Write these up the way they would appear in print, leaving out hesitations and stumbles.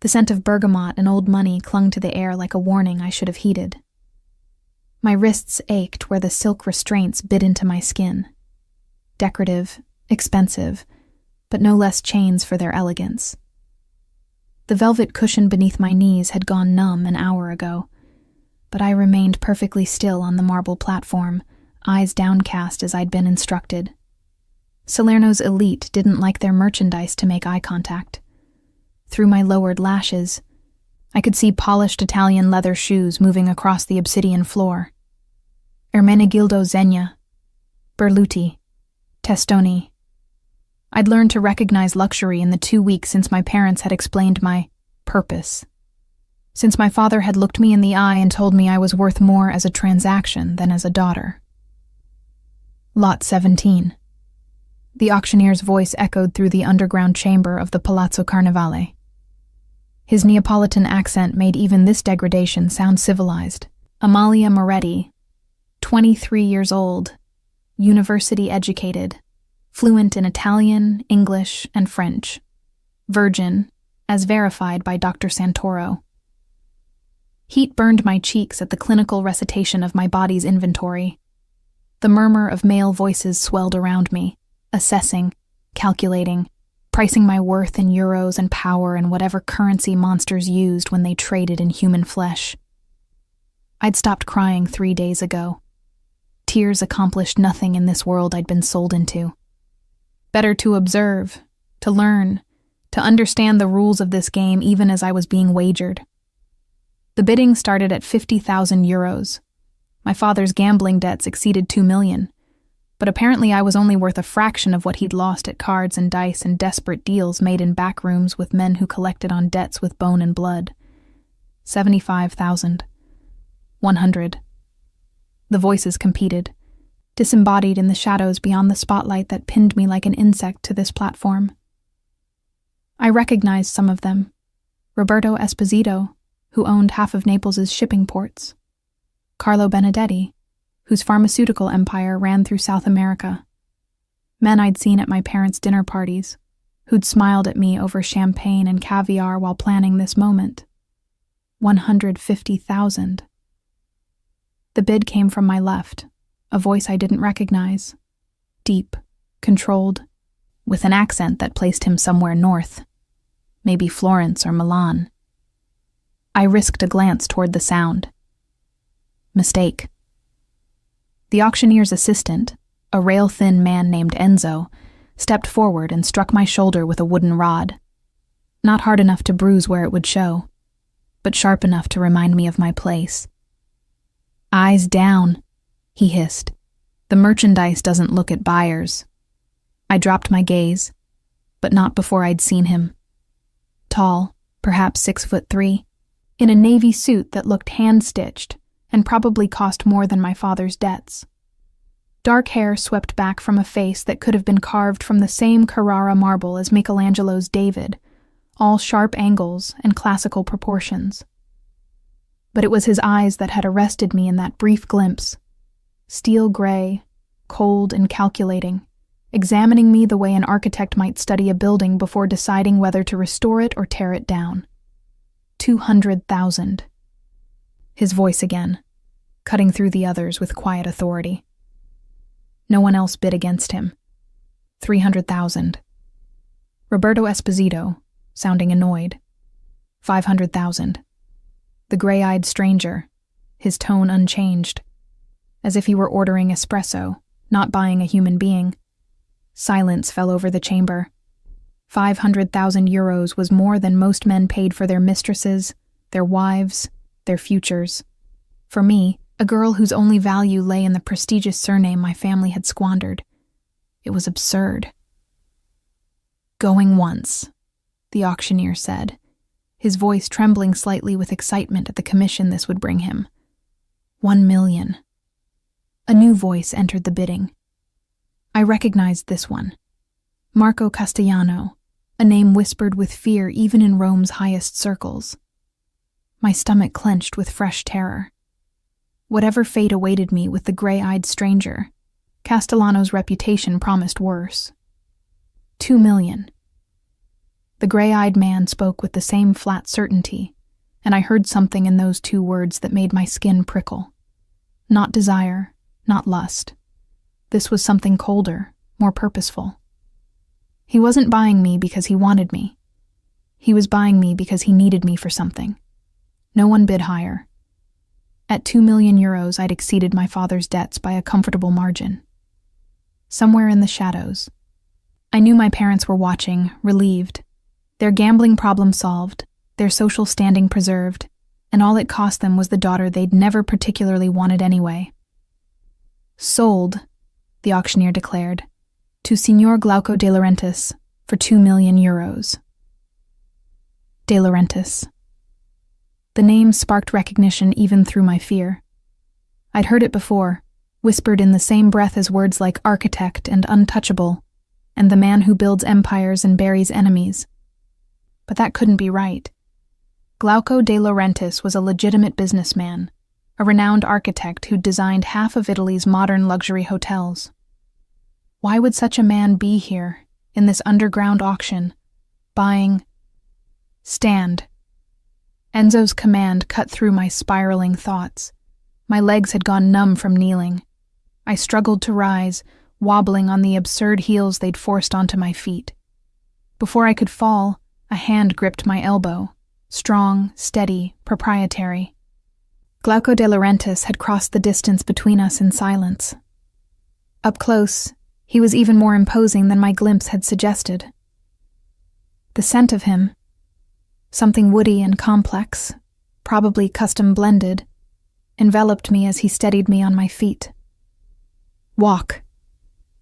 The scent of bergamot and old money clung to the air like a warning I should have heeded. My wrists ached where the silk restraints bit into my skin. Decorative, expensive, but no less chains for their elegance. The velvet cushion beneath my knees had gone numb an hour ago, but I remained perfectly still on the marble platform, eyes downcast as I'd been instructed. Salerno's elite didn't like their merchandise to make eye contact. Through my lowered lashes, I could see polished Italian leather shoes moving across the obsidian floor. Ermenegildo Zegna, Berluti, Testoni. I'd learned to recognize luxury in the 2 weeks since my parents had explained my purpose. Since my father had looked me in the eye and told me I was worth more as a transaction than as a daughter. Lot 17. The auctioneer's voice echoed through the underground chamber of the Palazzo Carnevale. His Neapolitan accent made even this degradation sound civilized. Amalia Moretti, 23 years old, university-educated, fluent in Italian, English, and French, virgin, as verified by Dr. Santoro. Heat burned my cheeks at the clinical recitation of my body's inventory. The murmur of male voices swelled around me, assessing, calculating, pricing my worth in euros and power and whatever currency monsters used when they traded in human flesh. I'd stopped crying 3 days ago. Tears accomplished nothing in this world I'd been sold into. Better to observe, to learn, to understand the rules of this game even as I was being wagered. The bidding started at 50,000 euros. My father's gambling debts exceeded 2 million. But apparently I was only worth a fraction of what he'd lost at cards and dice and desperate deals made in back rooms with men who collected on debts with bone and blood. 75,000. 100. The voices competed, disembodied in the shadows beyond the spotlight that pinned me like an insect to this platform. I recognized some of them. Roberto Esposito, who owned half of Naples's shipping ports. Carlo Benedetti, whose pharmaceutical empire ran through South America. Men I'd seen at my parents' dinner parties, who'd smiled at me over champagne and caviar while planning this moment. 150,000. The bid came from my left, a voice I didn't recognize. Deep, controlled, with an accent that placed him somewhere north. Maybe Florence or Milan. I risked a glance toward the sound. Mistake. The auctioneer's assistant, a rail-thin man named Enzo, stepped forward and struck my shoulder with a wooden rod. Not hard enough to bruise where it would show, but sharp enough to remind me of my place. "Eyes down," he hissed. "The merchandise doesn't look at buyers." I dropped my gaze, but not before I'd seen him. Tall, perhaps 6'3", in a navy suit that looked hand-stitched and probably cost more than my father's debts. Dark hair swept back from a face that could have been carved from the same Carrara marble as Michelangelo's David, all sharp angles and classical proportions. But it was his eyes that had arrested me in that brief glimpse. Steel gray, cold and calculating, examining me the way an architect might study a building before deciding whether to restore it or tear it down. 200,000. His voice again, cutting through the others with quiet authority. No one else bid against him. 300,000. Roberto Esposito, sounding annoyed. 500,000. The gray-eyed stranger, his tone unchanged, as if he were ordering espresso, not buying a human being. Silence fell over the chamber. 500,000 euros was more than most men paid for their mistresses, their wives, their futures. For me, a girl whose only value lay in the prestigious surname my family had squandered. It was absurd. "Going once," the auctioneer said, his voice trembling slightly with excitement at the commission this would bring him. 1 million. A new voice entered the bidding. I recognized this one. Marco Castellano, a name whispered with fear even in Rome's highest circles. My stomach clenched with fresh terror. Whatever fate awaited me with the gray-eyed stranger, Castellano's reputation promised worse. 2 million. The gray-eyed man spoke with the same flat certainty, and I heard something in those two words that made my skin prickle. Not desire, not lust. This was something colder, more purposeful. He wasn't buying me because he wanted me. He was buying me because he needed me for something. No one bid higher. At 2 million euros, I'd exceeded my father's debts by a comfortable margin. Somewhere in the shadows, I knew my parents were watching, relieved. Their gambling problem solved, their social standing preserved, and all it cost them was the daughter they'd never particularly wanted anyway. Sold, the auctioneer declared, to Signor Glauco de Laurentiis for 2 million euros. De Laurentiis. The name sparked recognition even through my fear. I'd heard it before, whispered in the same breath as words like architect and untouchable, and the man who builds empires and buries enemies. But that couldn't be right. Glauco de Laurentiis was a legitimate businessman, a renowned architect who'd designed half of Italy's modern luxury hotels. Why would such a man be here, in this underground auction, buying... Stand. Enzo's command cut through my spiraling thoughts. My legs had gone numb from kneeling. I struggled to rise, wobbling on the absurd heels they'd forced onto my feet. Before I could fall, a hand gripped my elbow, strong, steady, proprietary. Glauco de Laurentiis had crossed the distance between us in silence. Up close, he was even more imposing than my glimpse had suggested. The scent of him, something woody and complex, probably custom blended, enveloped me as he steadied me on my feet. "Walk,"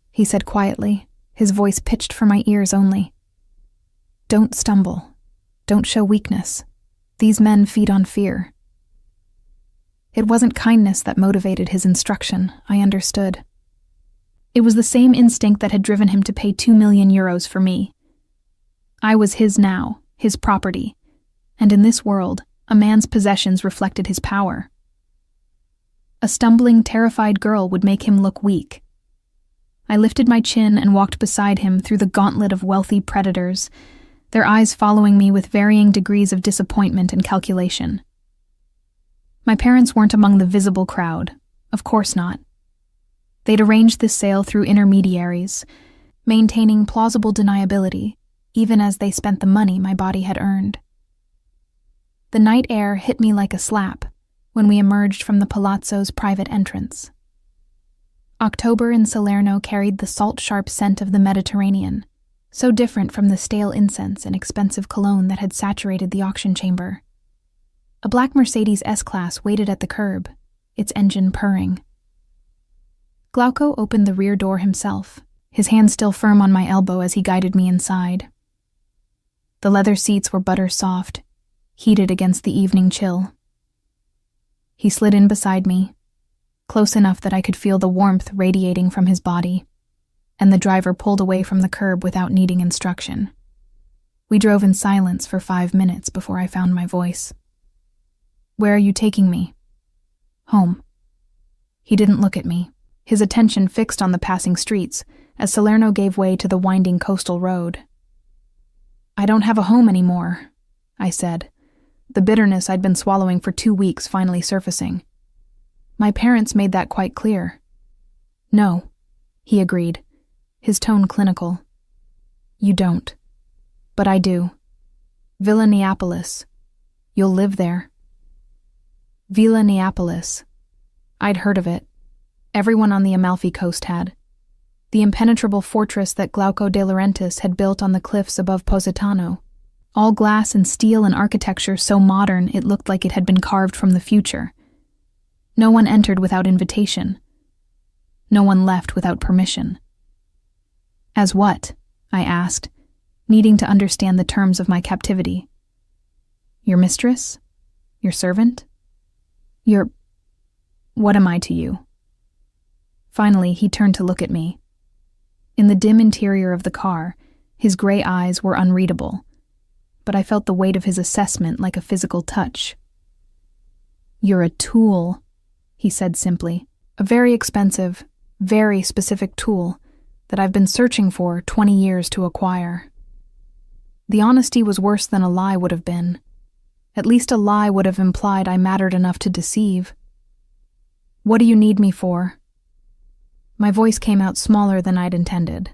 he said quietly, his voice pitched for my ears only. "Don't stumble. Don't show weakness. These men feed on fear." It wasn't kindness that motivated his instruction, I understood. It was the same instinct that had driven him to pay 2 million euros for me. I was his now, his property, and in this world, a man's possessions reflected his power. A stumbling, terrified girl would make him look weak. I lifted my chin and walked beside him through the gauntlet of wealthy predators, their eyes following me with varying degrees of disappointment and calculation. My parents weren't among the visible crowd, of course not. They'd arranged this sale through intermediaries, maintaining plausible deniability, even as they spent the money my body had earned. The night air hit me like a slap when we emerged from the palazzo's private entrance. October in Salerno carried the salt-sharp scent of the Mediterranean, so different from the stale incense and expensive cologne that had saturated the auction chamber. A black Mercedes S-Class waited at the curb, its engine purring. Glauco opened the rear door himself, his hand still firm on my elbow as he guided me inside. The leather seats were butter-soft, heated against the evening chill. He slid in beside me, close enough that I could feel the warmth radiating from his body, and the driver pulled away from the curb without needing instruction. We drove in silence for 5 minutes before I found my voice. "Where are you taking me?" "Home." He didn't look at me, his attention fixed on the passing streets as Salerno gave way to the winding coastal road. "I don't have a home anymore," I said, the bitterness I'd been swallowing for 2 weeks finally surfacing. "My parents made that quite clear." "No," he agreed, his tone clinical. "You don't. But I do. Villa Neapolis. You'll live there." Villa Neapolis. I'd heard of it. Everyone on the Amalfi Coast had. The impenetrable fortress that Glauco de Laurentiis had built on the cliffs above Positano. All glass and steel and architecture so modern it looked like it had been carved from the future. No one entered without invitation. No one left without permission. "As what?" I asked, needing to understand the terms of my captivity. "Your mistress? Your servant? Your... What am I to you?" Finally, he turned to look at me. In the dim interior of the car, his gray eyes were unreadable, but I felt the weight of his assessment like a physical touch. "You're a tool," he said simply. "A very expensive, very specific tool that I've been searching for 20 years to acquire." The honesty was worse than a lie would have been. At least a lie would have implied I mattered enough to deceive. "What do you need me for?" My voice came out smaller than I'd intended.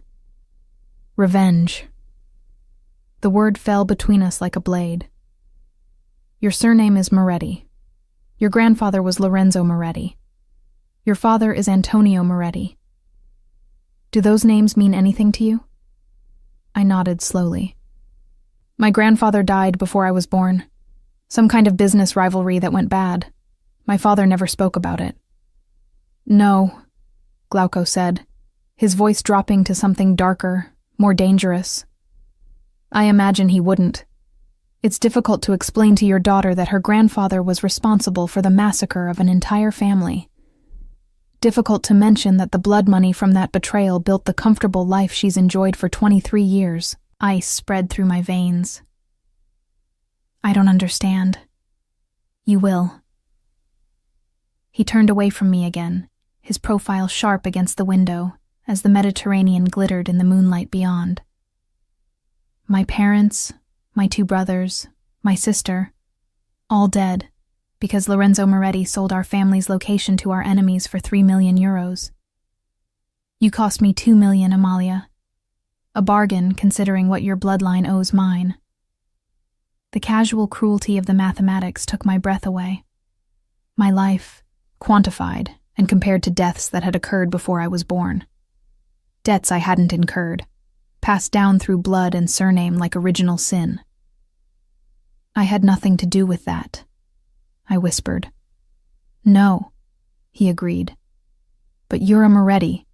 "Revenge." The word fell between us like a blade. "Your surname is Moretti. Your grandfather was Lorenzo Moretti. Your father is Antonio Moretti. Do those names mean anything to you?" I nodded slowly. "My grandfather died before I was born. Some kind of business rivalry that went bad. My father never spoke about it." "No," Glauco said, his voice dropping to something darker, more dangerous. "I imagine he wouldn't. It's difficult to explain to your daughter that her grandfather was responsible for the massacre of an entire family. Difficult to mention that the blood money from that betrayal built the comfortable life she's enjoyed for 23 years. Ice spread through my veins. "I don't understand." "You will." He turned away from me again, his profile sharp against the window as the Mediterranean glittered in the moonlight beyond. "My parents, my 2 brothers, my sister, all dead, because Lorenzo Moretti sold our family's location to our enemies for 3 million euros. You cost me 2 million, Amalia. A bargain considering what your bloodline owes mine." The casual cruelty of the mathematics took my breath away. My life, quantified and compared to deaths that had occurred before I was born. Debts I hadn't incurred, passed down through blood and surname like original sin. "I had nothing to do with that," I whispered. "No," he agreed. "But you're a Moretti,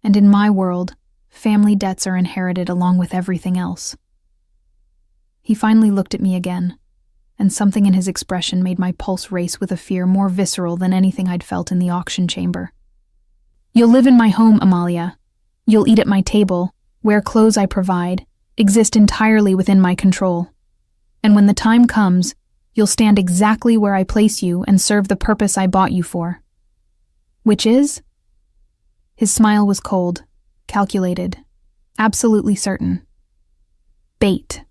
and in my world, family debts are inherited along with everything else." He finally looked at me again, and something in his expression made my pulse race with a fear more visceral than anything I'd felt in the auction chamber. "You'll live in my home, Amalia. You'll eat at my table, wear clothes I provide, exist entirely within my control. And when the time comes, you'll stand exactly where I place you and serve the purpose I bought you for." "Which is?" His smile was cold, calculated, absolutely certain. "Bait."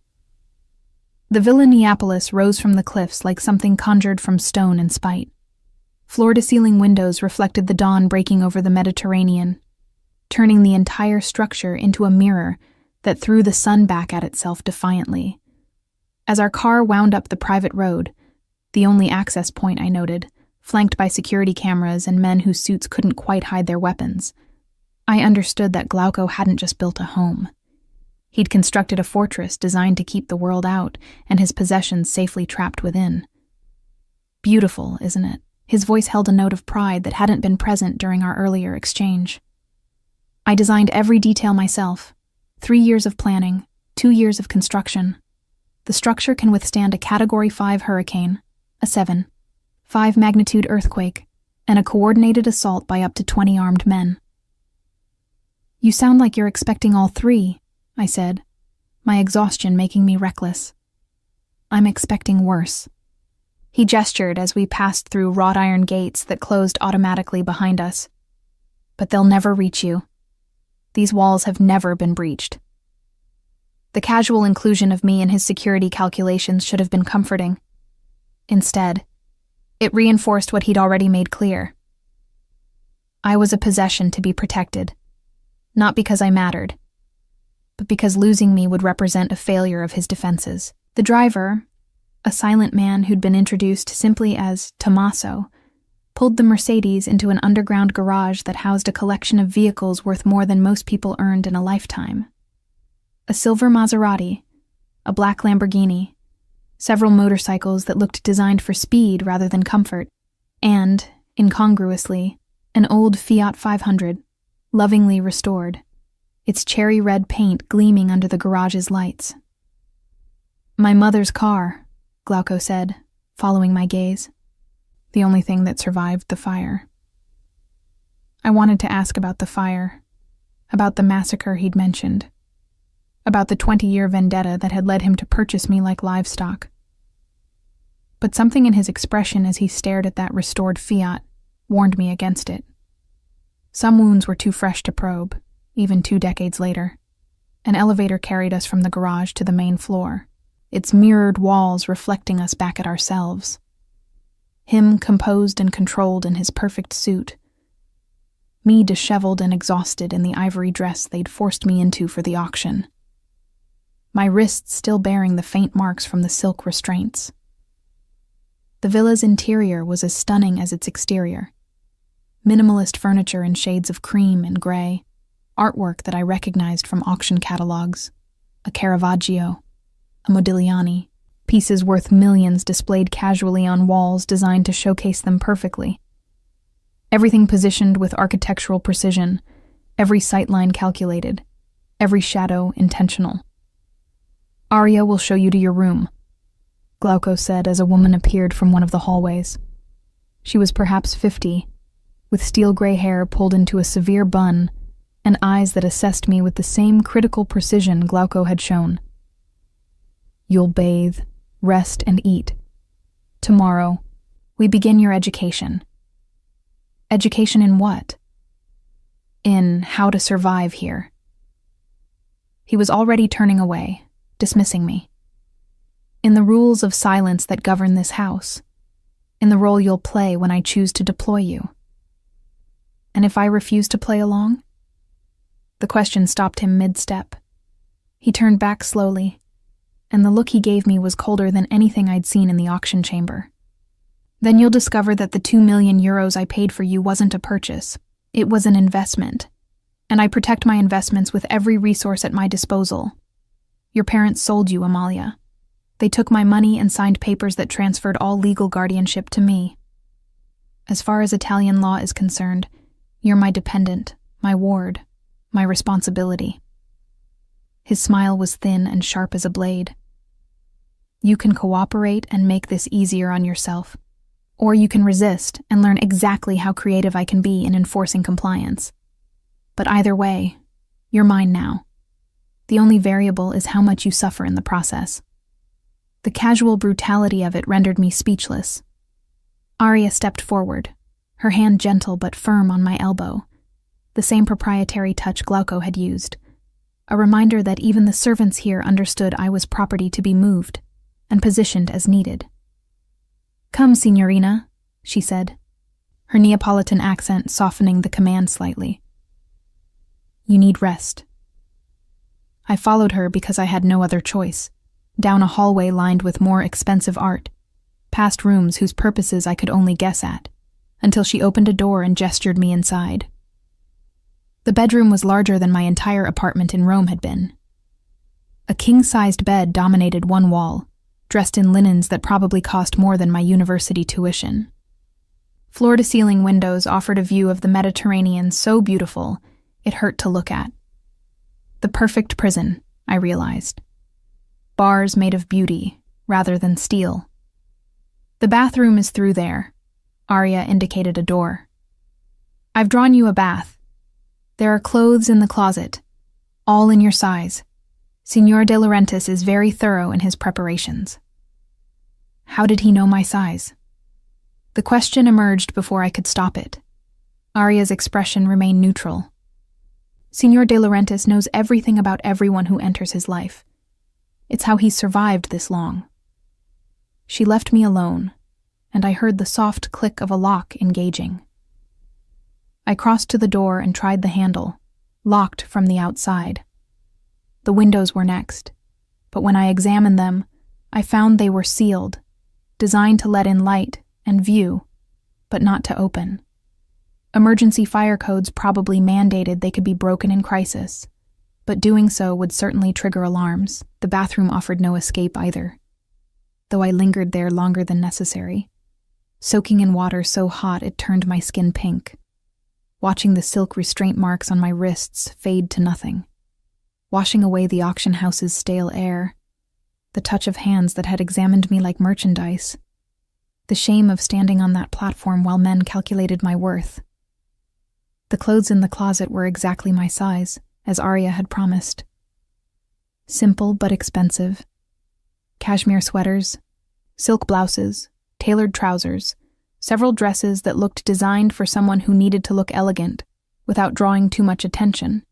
The Villa Neapolis rose from the cliffs like something conjured from stone in spite. Floor-to-ceiling windows reflected the dawn breaking over the Mediterranean, turning the entire structure into a mirror that threw the sun back at itself defiantly. As our car wound up the private road, the only access point I noted, flanked by security cameras and men whose suits couldn't quite hide their weapons, I understood that Glauco hadn't just built a home. He'd constructed a fortress designed to keep the world out and his possessions safely trapped within. "Beautiful, isn't it?" His voice held a note of pride that hadn't been present during our earlier exchange. "I designed every detail myself. 3 years of planning, 2 years of construction. The structure can withstand a Category 5 hurricane, a 7, 5 magnitude earthquake, and a coordinated assault by up to 20 armed men." "You sound like you're expecting all 3, I said, my exhaustion making me reckless. "I'm expecting worse." He gestured as we passed through wrought iron gates that closed automatically behind us. "But they'll never reach you. These walls have never been breached." The casual inclusion of me in his security calculations should have been comforting. Instead, it reinforced what he'd already made clear. I was a possession to be protected, not because I mattered, but because losing me would represent a failure of his defenses. The driver, a silent man who'd been introduced simply as Tommaso, pulled the Mercedes into an underground garage that housed a collection of vehicles worth more than most people earned in a lifetime. A silver Maserati, a black Lamborghini, several motorcycles that looked designed for speed rather than comfort, and, incongruously, an old Fiat 500, lovingly restored, its cherry red paint gleaming under the garage's lights. "My mother's car," Glauco said, following my gaze. "The only thing that survived the fire." I wanted to ask about the fire, about the massacre he'd mentioned, about the 20-year vendetta that had led him to purchase me like livestock. But something in his expression as he stared at that restored Fiat warned me against it. Some wounds were too fresh to probe, even 2 decades later, An elevator carried us from the garage to the main floor, its mirrored walls reflecting us back at ourselves. Him composed and controlled in his perfect suit. Me disheveled and exhausted in the ivory dress they'd forced me into for the auction. My wrists still bearing the faint marks from the silk restraints. The villa's interior was as stunning as its exterior. Minimalist furniture in shades of cream and gray, artwork that I recognized from auction catalogs, a Caravaggio, a Modigliani, pieces worth millions displayed casually on walls designed to showcase them perfectly. Everything positioned with architectural precision, every sightline calculated, every shadow intentional. "Arya will show you to your room," Glauco said as a woman appeared from one of the hallways. She was perhaps 50, with steel-gray hair pulled into a severe bun and eyes that assessed me with the same critical precision Glauco had shown. "You'll bathe, rest, and eat. Tomorrow, we begin your education." Education in what? In how to survive here. He was already turning away, dismissing me. "In the rules of silence that govern this house. In the role you'll play when I choose to deploy you." And if I refuse to play along? The question stopped him mid-step. He turned back slowly, and the look he gave me was colder than anything I'd seen in the auction chamber. "Then you'll discover that the 2 million euros I paid for you wasn't a purchase. It was an investment. And I protect my investments with every resource at my disposal. Your parents sold you, Amalia. They took my money and signed papers that transferred all legal guardianship to me. As far as Italian law is concerned, you're my dependent, my ward, my responsibility." His smile was thin and sharp as a blade. "You can cooperate and make this easier on yourself. Or you can resist and learn exactly how creative I can be in enforcing compliance. But either way, you're mine now. The only variable is how much you suffer in the process." The casual brutality of it rendered me speechless. Arya stepped forward, her hand gentle but firm on my elbow, the same proprietary touch Glauco had used, a reminder that even the servants here understood I was property to be moved and positioned as needed. "Come, signorina," she said, her Neapolitan accent softening the command slightly. "You need rest." I followed her because I had no other choice, down a hallway lined with more expensive art, past rooms whose purposes I could only guess at, until she opened a door and gestured me inside. The bedroom was larger than my entire apartment in Rome had been. A king-sized bed dominated one wall, dressed in linens that probably cost more than my university tuition. Floor-to-ceiling windows offered a view of the Mediterranean so beautiful it hurt to look at. The perfect prison, I realized. Bars made of beauty, rather than steel. "The bathroom is through there," Arya indicated a door. "I've drawn you a bath. There are clothes in the closet, all in your size. Signor De Laurentiis is very thorough in his preparations." How did he know my size? The question emerged before I could stop it. Arya's expression remained neutral. "Signor De Laurentiis knows everything about everyone who enters his life. It's how he's survived this long." She left me alone, and I heard the soft click of a lock engaging. I crossed to the door and tried the handle, locked from the outside. The windows were next, but when I examined them, I found they were sealed, designed to let in light and view, but not to open. Emergency fire codes probably mandated they could be broken in crisis, but doing so would certainly trigger alarms. The bathroom offered no escape either, though I lingered there longer than necessary, soaking in water so hot it turned my skin pink, watching the silk restraint marks on my wrists fade to nothing, washing away the auction house's stale air, the touch of hands that had examined me like merchandise, the shame of standing on that platform while men calculated my worth. The clothes in the closet were exactly my size, as Arya had promised. Simple but expensive. Cashmere sweaters, silk blouses, tailored trousers, several dresses that looked designed for someone who needed to look elegant without drawing too much attention.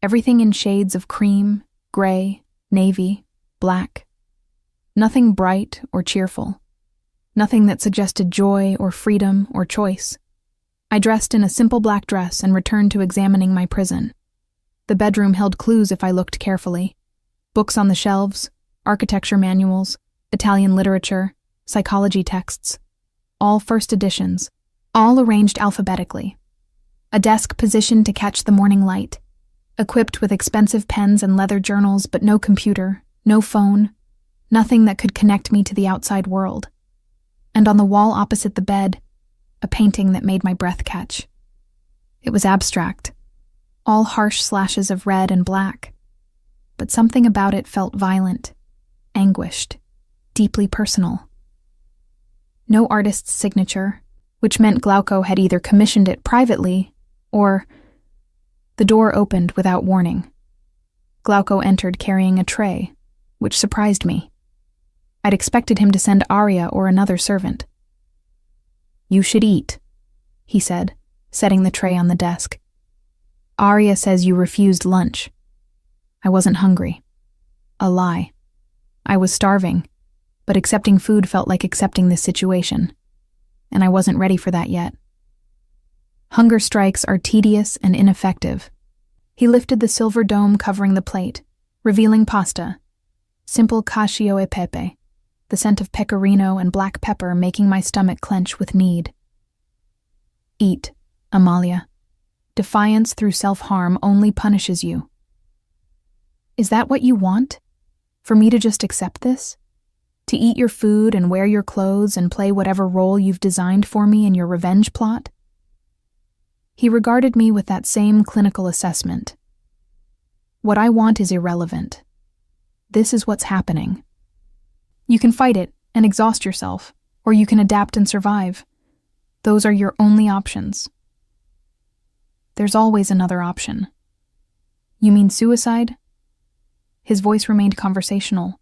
Everything in shades of cream, gray, navy, black. Nothing bright or cheerful. Nothing that suggested joy or freedom or choice. I dressed in a simple black dress and returned to examining my prison. The bedroom held clues if I looked carefully. Books on the shelves, architecture manuals, Italian literature, psychology texts. All first editions, all arranged alphabetically. A desk positioned to catch the morning light, equipped with expensive pens and leather journals, but no computer, no phone, nothing that could connect me to the outside world. And on the wall opposite the bed, a painting that made my breath catch. It was abstract, all harsh slashes of red and black, but something about it felt violent, anguished, deeply personal. No artist's signature, which meant Glauco had either commissioned it privately or... The door opened without warning. Glauco entered carrying a tray, which surprised me. I'd expected him to send Arya or another servant. "You should eat," he said, setting the tray on the desk. "Arya says you refused lunch." I wasn't hungry. A lie. I was starving, but accepting food felt like accepting this situation, and I wasn't ready for that yet. Hunger strikes are tedious and ineffective. He lifted the silver dome covering the plate, revealing pasta. Simple cacio e pepe, the scent of pecorino and black pepper making my stomach clench with need. "Eat, Amalia. Defiance through self-harm only punishes you." Is that what you want? For me to just accept this? To eat your food and wear your clothes and play whatever role you've designed for me in your revenge plot? He regarded me with that same clinical assessment. What I want is irrelevant. This is what's happening. You can fight it and exhaust yourself, or you can adapt and survive. Those are your only options. There's always another option. You mean suicide? His voice remained conversational.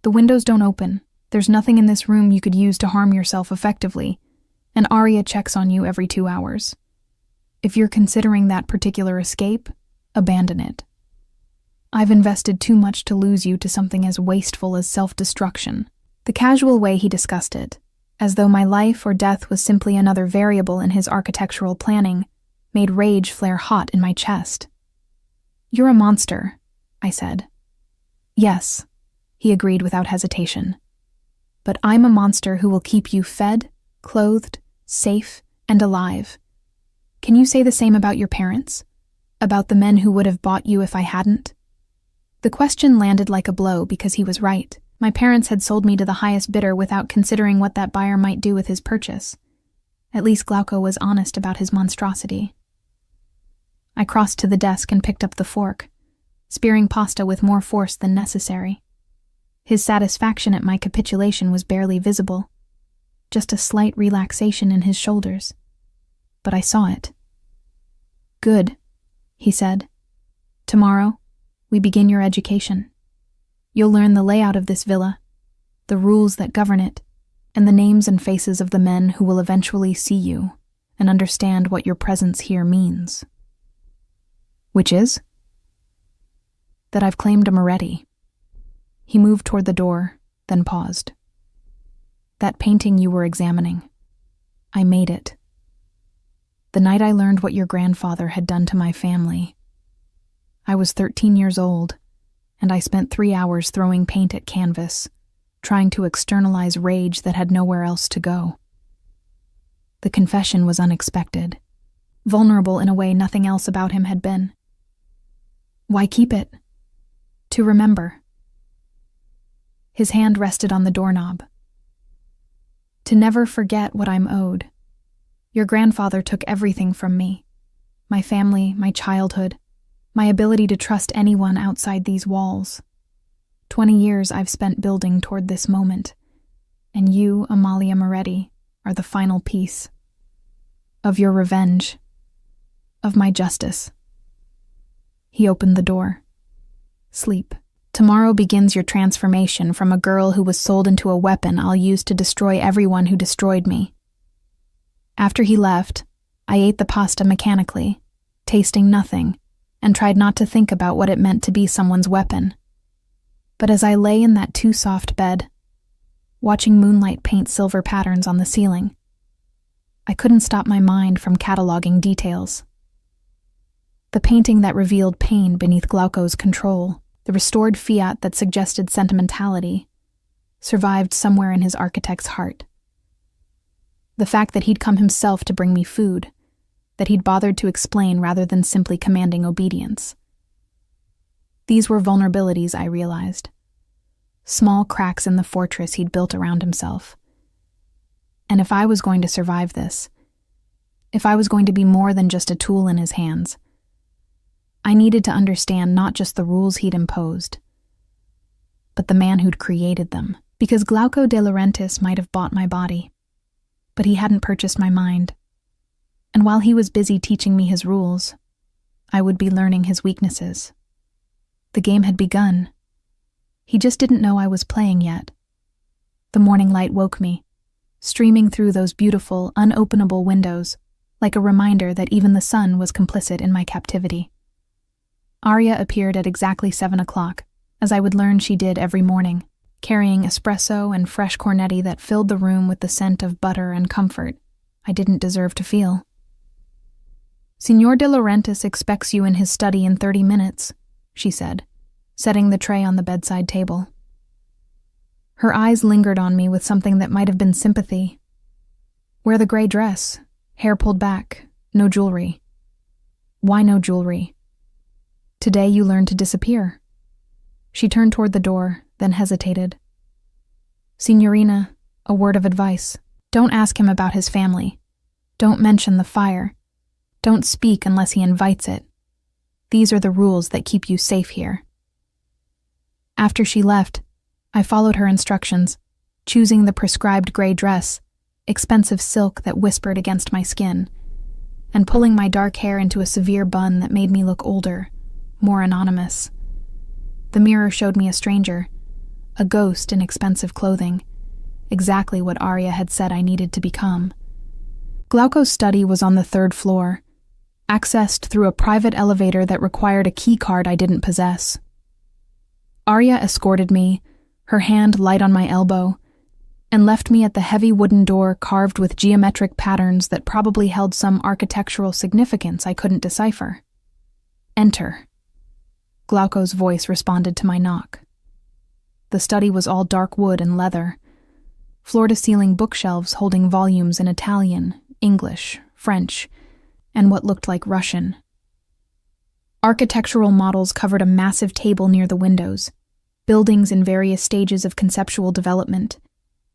The windows don't open. There's nothing in this room you could use to harm yourself effectively, and Arya checks on you every 2 hours. If you're considering that particular escape, abandon it. I've invested too much to lose you to something as wasteful as self-destruction. The casual way he discussed it, as though my life or death was simply another variable in his architectural planning, made rage flare hot in my chest. "You're a monster," I said. "Yes," he agreed without hesitation. "But I'm a monster who will keep you fed, clothed, safe, and alive. Can you say the same about your parents? About the men who would have bought you if I hadn't?" The question landed like a blow because he was right. My parents had sold me to the highest bidder without considering what that buyer might do with his purchase. At least Glauco was honest about his monstrosity. I crossed to the desk and picked up the fork, spearing pasta with more force than necessary. His satisfaction at my capitulation was barely visible, just a slight relaxation in his shoulders. But I saw it. "Good," he said. "Tomorrow, we begin your education. You'll learn the layout of this villa, the rules that govern it, and the names and faces of the men who will eventually see you and understand what your presence here means." "Which is?" "That I've claimed a Moretti." He moved toward the door, then paused. "That painting you were examining, I made it. The night I learned what your grandfather had done to my family. I was 13 years old, and I spent 3 hours throwing paint at canvas, trying to externalize rage that had nowhere else to go. The confession was unexpected, vulnerable in a way nothing else about him had been. Why keep it? To remember. His hand rested on the doorknob. To never forget what I'm owed. Your grandfather took everything from me. My family, my childhood, my ability to trust anyone outside these walls. 20 years I've spent building toward this moment, and you, Amalia Moretti, are the final piece. Of your revenge. Of my justice. He opened the door. Sleep. Tomorrow begins your transformation from a girl who was sold into a weapon I'll use to destroy everyone who destroyed me. After he left, I ate the pasta mechanically, tasting nothing, and tried not to think about what it meant to be someone's weapon. But as I lay in that too-soft bed, watching moonlight paint silver patterns on the ceiling, I couldn't stop my mind from cataloging details. The painting that revealed pain beneath Glauco's control, the restored fiat that suggested sentimentality, survived somewhere in his architect's heart. The fact that he'd come himself to bring me food, that he'd bothered to explain rather than simply commanding obedience. These were vulnerabilities, I realized. Small cracks in the fortress he'd built around himself. And if I was going to survive this, if I was going to be more than just a tool in his hands, I needed to understand not just the rules he'd imposed, but the man who'd created them. Because Glauco de Laurentiis might have bought my body, but he hadn't purchased my mind. And while he was busy teaching me his rules, I would be learning his weaknesses. The game had begun. He just didn't know I was playing yet. The morning light woke me, streaming through those beautiful, unopenable windows, like a reminder that even the sun was complicit in my captivity. Arya appeared at exactly 7 o'clock, as I would learn she did every morning, carrying espresso and fresh cornetti that filled the room with the scent of butter and comfort I didn't deserve to feel. "Signor de Laurentiis expects you in his study in 30 minutes, she said, setting the tray on the bedside table. Her eyes lingered on me with something that might have been sympathy. Wear the gray dress, hair pulled back, no jewelry. Why no jewelry? Today you learn to disappear. She turned toward the door, then hesitated. Signorina, a word of advice. Don't ask him about his family. Don't mention the fire. Don't speak unless he invites it. These are the rules that keep you safe here. After she left, I followed her instructions, choosing the prescribed gray dress, expensive silk that whispered against my skin, and pulling my dark hair into a severe bun that made me look older, more anonymous. The mirror showed me a stranger, a ghost in expensive clothing, exactly what Arya had said I needed to become. Glauco's study was on the 3rd floor, accessed through a private elevator that required a key card I didn't possess. Arya escorted me, her hand light on my elbow, and left me at the heavy wooden door carved with geometric patterns that probably held some architectural significance I couldn't decipher. Enter. Glauco's voice responded to my knock. The study was all dark wood and leather, floor-to-ceiling bookshelves holding volumes in Italian, English, French, and what looked like Russian. Architectural models covered a massive table near the windows, buildings in various stages of conceptual development,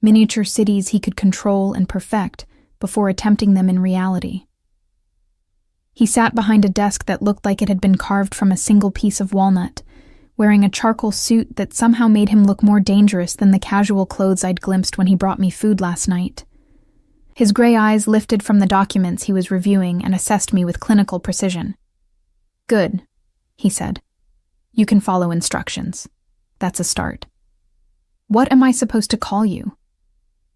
miniature cities he could control and perfect before attempting them in reality. He sat behind a desk that looked like it had been carved from a single piece of walnut, wearing a charcoal suit that somehow made him look more dangerous than the casual clothes I'd glimpsed when he brought me food last night. His gray eyes lifted from the documents he was reviewing and assessed me with clinical precision. Good, he said. You can follow instructions. That's a start. What am I supposed to call you?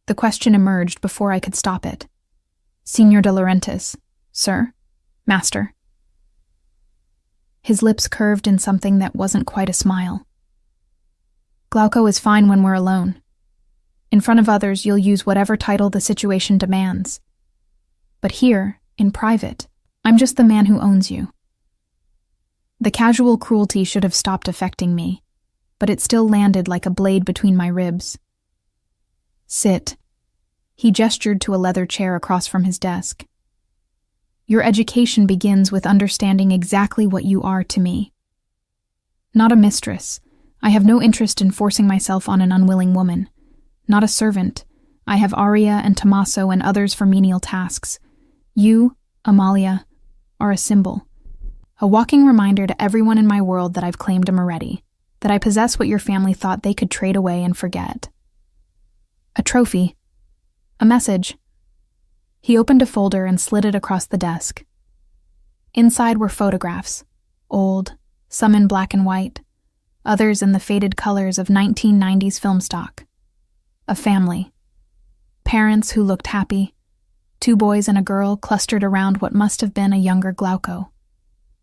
The question emerged before I could stop it. Signor de Laurentiis, sir, master. His lips curved in something that wasn't quite a smile. Glauco is fine when we're alone. In front of others, you'll use whatever title the situation demands. But here, in private, I'm just the man who owns you. The casual cruelty should have stopped affecting me, but it still landed like a blade between my ribs. Sit. He gestured to a leather chair across from his desk. Your education begins with understanding exactly what you are to me. Not a mistress. I have no interest in forcing myself on an unwilling woman. Not a servant. I have Arya and Tommaso and others for menial tasks. You, Amalia, are a symbol. A walking reminder to everyone in my world that I've claimed a Moretti, that I possess what your family thought they could trade away and forget. A trophy. A message. He opened a folder and slid it across the desk. Inside were photographs, old, some in black and white, others in the faded colors of 1990s film stock. A family. Parents who looked happy, 2 boys and a girl clustered around what must have been a younger Glauco.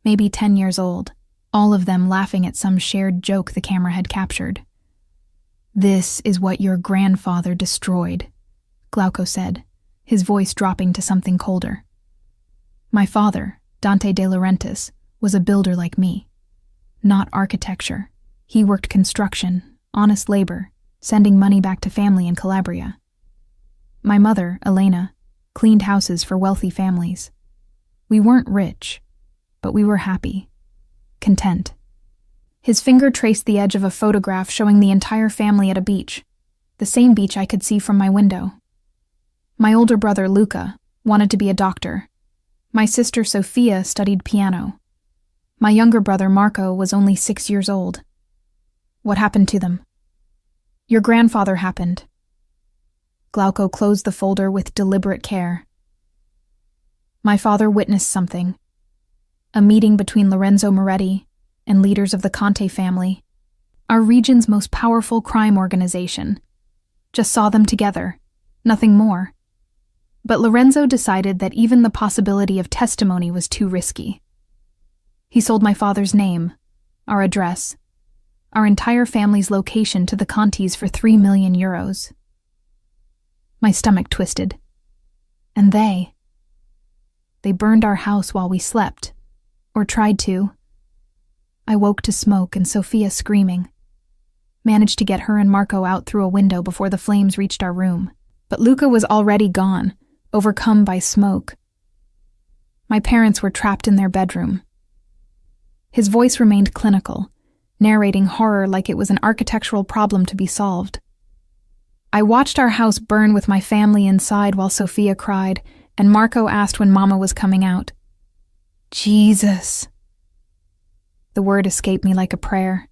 maybe 10 years old, all of them laughing at some shared joke the camera had captured. "This is what your grandfather destroyed," Glauco said, his voice dropping to something colder. "My father, Dante de Laurentiis, was a builder like me. Not architecture. He worked construction, honest labor, sending money back to family in Calabria. My mother, Elena, cleaned houses for wealthy families. We weren't rich, but we were happy, content." His finger traced the edge of a photograph showing the entire family at a beach, the same beach I could see from my window. My older brother, Luca, wanted to be a doctor. My sister, Sofia, studied piano. My younger brother, Marco, was only 6 years old. "What happened to them?" "Your grandfather happened." Glauco closed the folder with deliberate care. "My father witnessed something. A meeting between Lorenzo Moretti and leaders of the Conte family, our region's most powerful crime organization. Just saw them together, nothing more. But Lorenzo decided that even the possibility of testimony was too risky. He sold my father's name, our address, our entire family's location to the Contis for 3 million euros. My stomach twisted. And they burned our house while we slept, or tried to. I woke to smoke and Sofia screaming. Managed to get her and Marco out through a window before the flames reached our room. But Luca was already gone, overcome by smoke. My parents were trapped in their bedroom. His voice remained clinical, narrating horror like it was an architectural problem to be solved. I watched our house burn with my family inside while Sofia cried, and Marco asked when Mama was coming out. Jesus. The word escaped me like a prayer.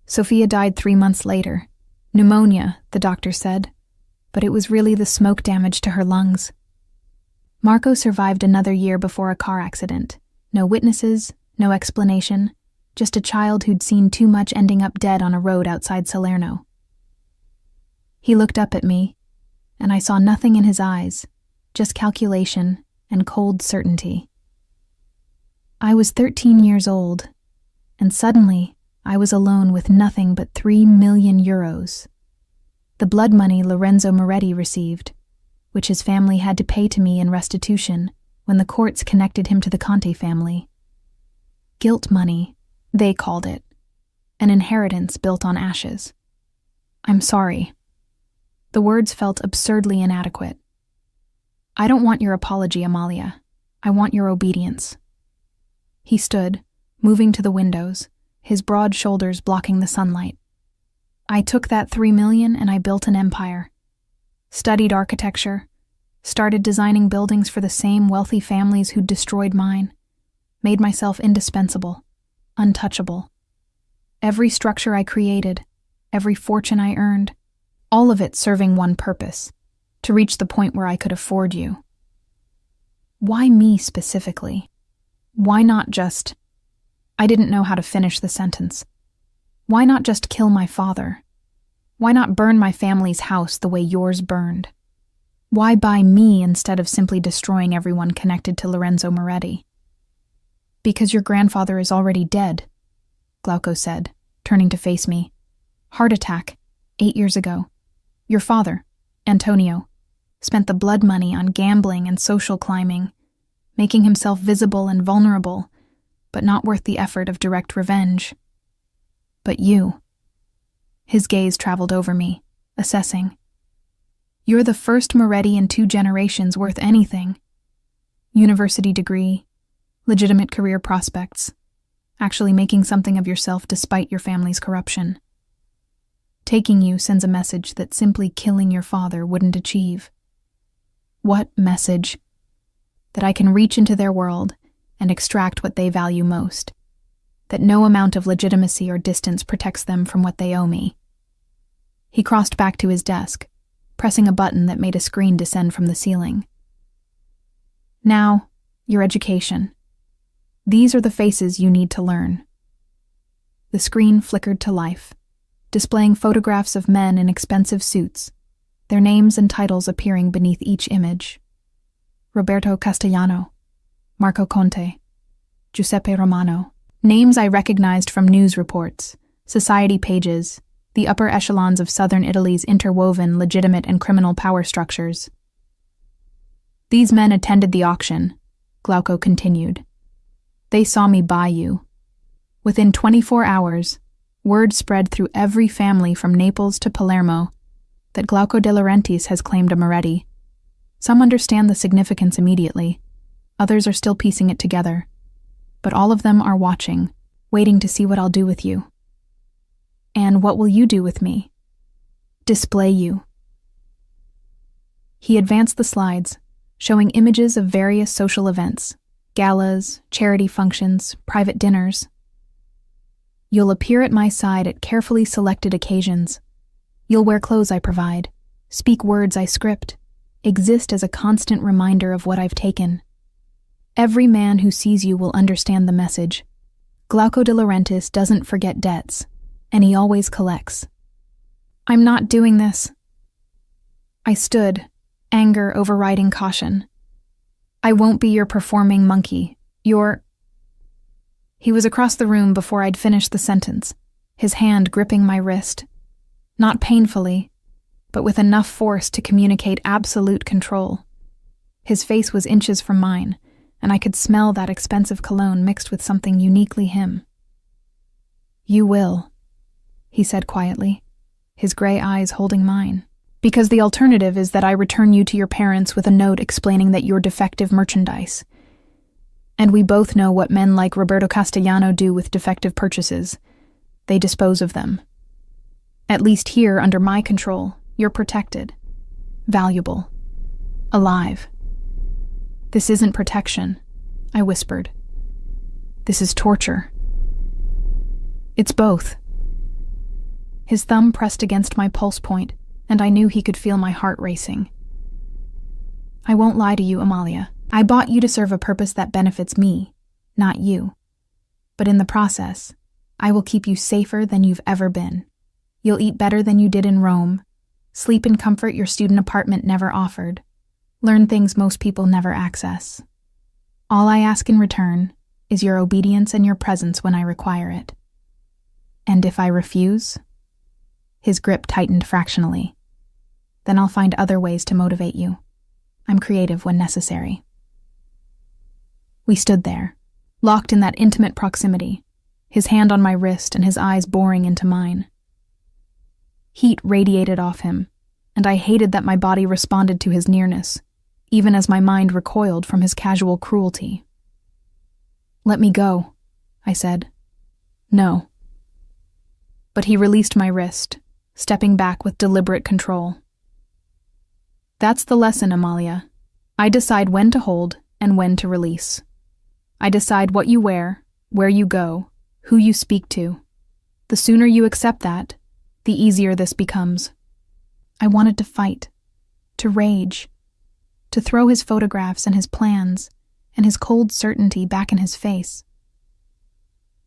Sofia died 3 months later. Pneumonia, the doctor said, but it was really the smoke damage to her lungs. Marco survived another year before a car accident. No witnesses, no explanation, just a child who'd seen too much ending up dead on a road outside Salerno. He looked up at me, and I saw nothing in his eyes, just calculation and cold certainty. I was 13 years old, and suddenly I was alone with nothing but 3 million euros. The blood money Lorenzo Moretti received, which his family had to pay to me in restitution when the courts connected him to the Conte family. Guilt money, they called it, an inheritance built on ashes. I'm sorry. The words felt absurdly inadequate. I don't want your apology, Amalia. I want your obedience. He stood, moving to the windows, his broad shoulders blocking the sunlight. I took that 3 million and I built an empire. Studied architecture, started designing buildings for the same wealthy families who'd destroyed mine, made myself indispensable, untouchable. Every structure I created, every fortune I earned, all of it serving one purpose, to reach the point where I could afford you. Why me specifically? Why not just... I didn't know how to finish the sentence. Why not just kill my father? Why not burn my family's house the way yours burned? Why buy me instead of simply destroying everyone connected to Lorenzo Moretti? Because your grandfather is already dead, Glauco said, turning to face me. Heart attack, 8 years ago. Your father, Antonio, spent the blood money on gambling and social climbing, making himself visible and vulnerable, but not worth the effort of direct revenge. But you. His gaze traveled over me, assessing. You're the first Moretti in 2 generations worth anything. University degree, legitimate career prospects, actually making something of yourself despite your family's corruption. Taking you sends a message that simply killing your father wouldn't achieve. What message? That I can reach into their world and extract what they value most. That no amount of legitimacy or distance protects them from what they owe me. He crossed back to his desk, pressing a button that made a screen descend from the ceiling. Now, your education. These are the faces you need to learn. The screen flickered to life, displaying photographs of men in expensive suits, their names and titles appearing beneath each image. Roberto Castellano, Marco Conte, Giuseppe Romano. Names I recognized from news reports, society pages, the upper echelons of southern Italy's interwoven legitimate and criminal power structures. These men attended the auction, Glauco continued. They saw me buy you. Within 24 hours, word spread through every family from Naples to Palermo that Glauco de Laurentiis has claimed a Moretti. Some understand the significance immediately, others are still piecing it together. But all of them are watching, waiting to see what I'll do with you. And what will you do with me? Display you. He advanced the slides, showing images of various social events, galas, charity functions, private dinners. You'll appear at my side at carefully selected occasions. You'll wear clothes I provide, speak words I script, exist as a constant reminder of what I've taken. Every man who sees you will understand the message. Glauco de Laurentiis doesn't forget debts, and he always collects. I'm not doing this. I stood, anger overriding caution. I won't be your performing monkey. He was across the room before I'd finished the sentence, his hand gripping my wrist. Not painfully, but with enough force to communicate absolute control. His face was inches from mine, and I could smell that expensive cologne mixed with something uniquely him. You will, he said quietly, his gray eyes holding mine. Because the alternative is that I return you to your parents with a note explaining that you're defective merchandise. And we both know what men like Roberto Castellano do with defective purchases. They dispose of them. At least here, under my control, you're protected, valuable, alive. This isn't protection, I whispered. This is torture. It's both. His thumb pressed against my pulse point, and I knew he could feel my heart racing. I won't lie to you, Amalia. I bought you to serve a purpose that benefits me, not you. But in the process, I will keep you safer than you've ever been. You'll eat better than you did in Rome, sleep in comfort your student apartment never offered, learn things most people never access. All I ask in return is your obedience and your presence when I require it. And if I refuse? His grip tightened fractionally. Then I'll find other ways to motivate you. I'm creative when necessary. We stood there, locked in that intimate proximity, his hand on my wrist and his eyes boring into mine. Heat radiated off him, and I hated that my body responded to his nearness, even as my mind recoiled from his casual cruelty. Let me go, I said. No. But he released my wrist, stepping back with deliberate control. That's the lesson, Amalia. I decide when to hold and when to release. I decide what you wear, where you go, who you speak to. The sooner you accept that, the easier this becomes. I wanted to fight, to rage, to throw his photographs and his plans and his cold certainty back in his face.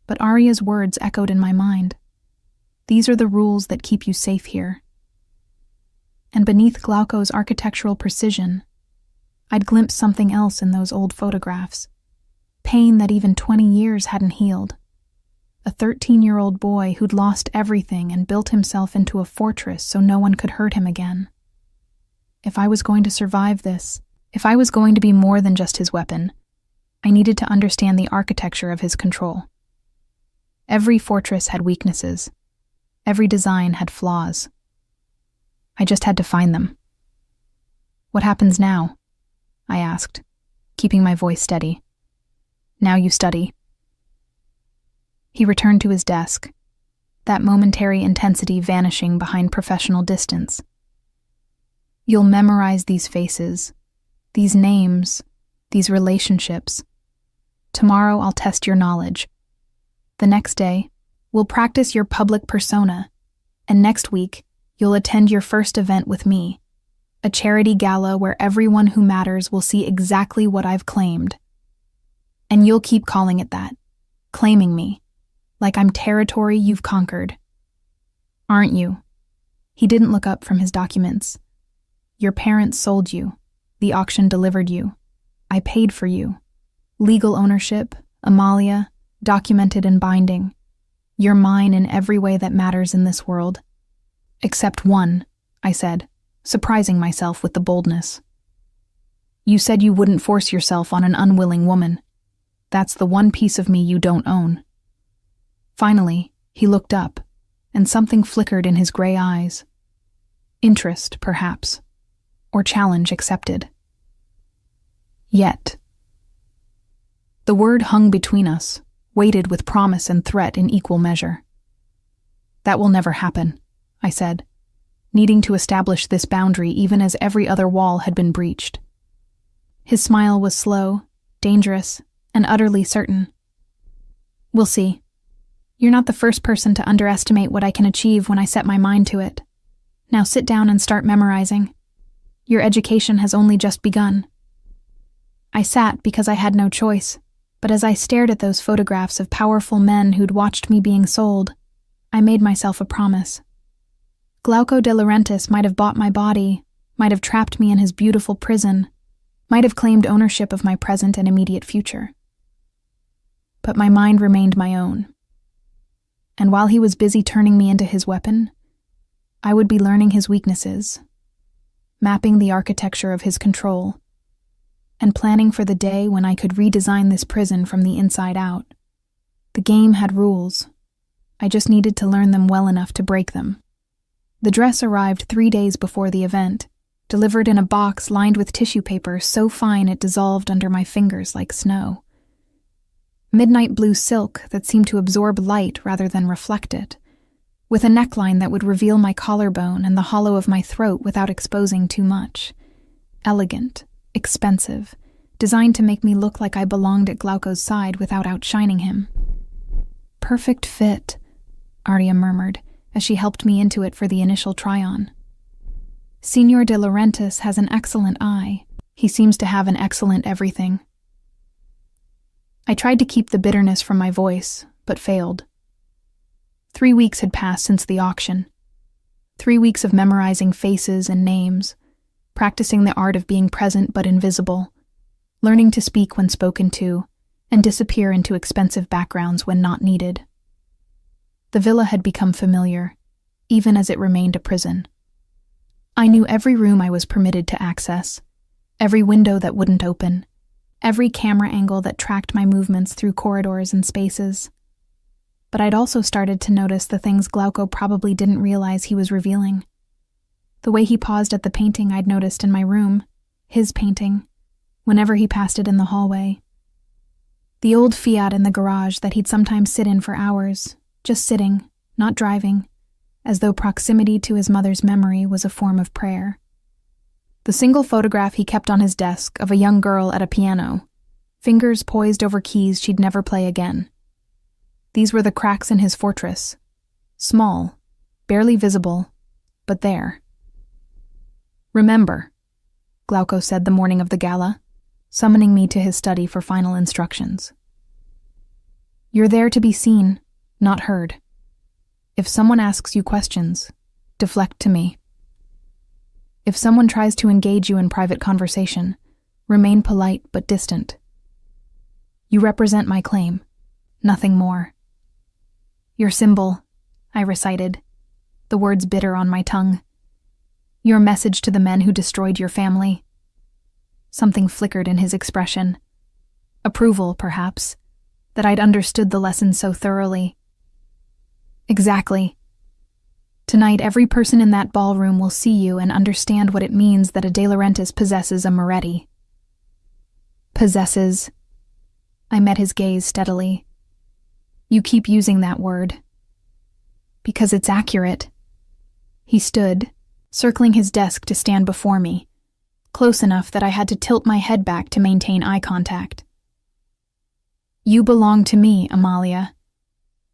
But Aria's words echoed in my mind. These are the rules that keep you safe here. And beneath Glauco's architectural precision, I'd glimpsed something else in those old photographs. Pain that even 20 years hadn't healed. A 13-year-old boy who'd lost everything and built himself into a fortress so no one could hurt him again. If I was going to survive this, if I was going to be more than just his weapon, I needed to understand the architecture of his control. Every fortress had weaknesses. Every design had flaws. I just had to find them. What happens now? I asked, keeping my voice steady. Now you study. He returned to his desk, that momentary intensity vanishing behind professional distance. You'll memorize these faces, these names, these relationships. Tomorrow I'll test your knowledge. The next day, we'll practice your public persona, and next week, you'll attend your first event with me, a charity gala where everyone who matters will see exactly what I've claimed. And you'll keep calling it that, claiming me, like I'm territory you've conquered. Aren't you? He didn't look up from his documents. Your parents sold you. The auction delivered you. I paid for you. Legal ownership, Amalia, documented and binding. You're mine in every way that matters in this world. Except one, I said, surprising myself with the boldness. You said you wouldn't force yourself on an unwilling woman. That's the one piece of me you don't own. Finally, he looked up, and something flickered in his gray eyes. Interest, perhaps, or challenge accepted. Yet. The word hung between us, weighted with promise and threat in equal measure. That will never happen, I said, needing to establish this boundary even as every other wall had been breached. His smile was slow, dangerous, and utterly certain. We'll see. You're not the first person to underestimate what I can achieve when I set my mind to it. Now sit down and start memorizing. Your education has only just begun. I sat because I had no choice, but as I stared at those photographs of powerful men who'd watched me being sold, I made myself a promise. Glauco de Laurentiis might have bought my body, might have trapped me in his beautiful prison, might have claimed ownership of my present and immediate future. But my mind remained my own. And while he was busy turning me into his weapon, I would be learning his weaknesses, mapping the architecture of his control, and planning for the day when I could redesign this prison from the inside out. The game had rules. I just needed to learn them well enough to break them. The dress arrived 3 days before the event, delivered in a box lined with tissue paper so fine it dissolved under my fingers like snow. Midnight blue silk that seemed to absorb light rather than reflect it, with a neckline that would reveal my collarbone and the hollow of my throat without exposing too much. Elegant, expensive, designed to make me look like I belonged at Glauco's side without outshining him. Perfect fit, Arya murmured as she helped me into it for the initial try-on. Signor de Laurentiis has an excellent eye. He seems to have an excellent everything. I tried to keep the bitterness from my voice, but failed. 3 weeks had passed since the auction. 3 weeks of memorizing faces and names, practicing the art of being present but invisible, learning to speak when spoken to, and disappear into expensive backgrounds when not needed. The villa had become familiar, even as it remained a prison. I knew every room I was permitted to access, every window that wouldn't open, every camera angle that tracked my movements through corridors and spaces. But I'd also started to notice the things Glauco probably didn't realize he was revealing. The way he paused at the painting I'd noticed in my room, his painting, whenever he passed it in the hallway. The old Fiat in the garage that he'd sometimes sit in for hours, just sitting, not driving, as though proximity to his mother's memory was a form of prayer. The single photograph he kept on his desk of a young girl at a piano, fingers poised over keys she'd never play again. These were the cracks in his fortress. Small, barely visible, but there. Remember, Glauco said the morning of the gala, summoning me to his study for final instructions. You're there to be seen, not heard. If someone asks you questions, deflect to me. If someone tries to engage you in private conversation, remain polite but distant. You represent my claim, nothing more. Your symbol, I recited, the words bitter on my tongue. Your message to the men who destroyed your family. Something flickered in his expression. Approval, perhaps, that I'd understood the lesson so thoroughly. Exactly. Tonight, every person in that ballroom will see you and understand what it means that a De Laurentiis possesses a Moretti. Possesses. I met his gaze steadily. You keep using that word. Because it's accurate. He stood, circling his desk to stand before me, close enough that I had to tilt my head back to maintain eye contact. You belong to me, Amalia.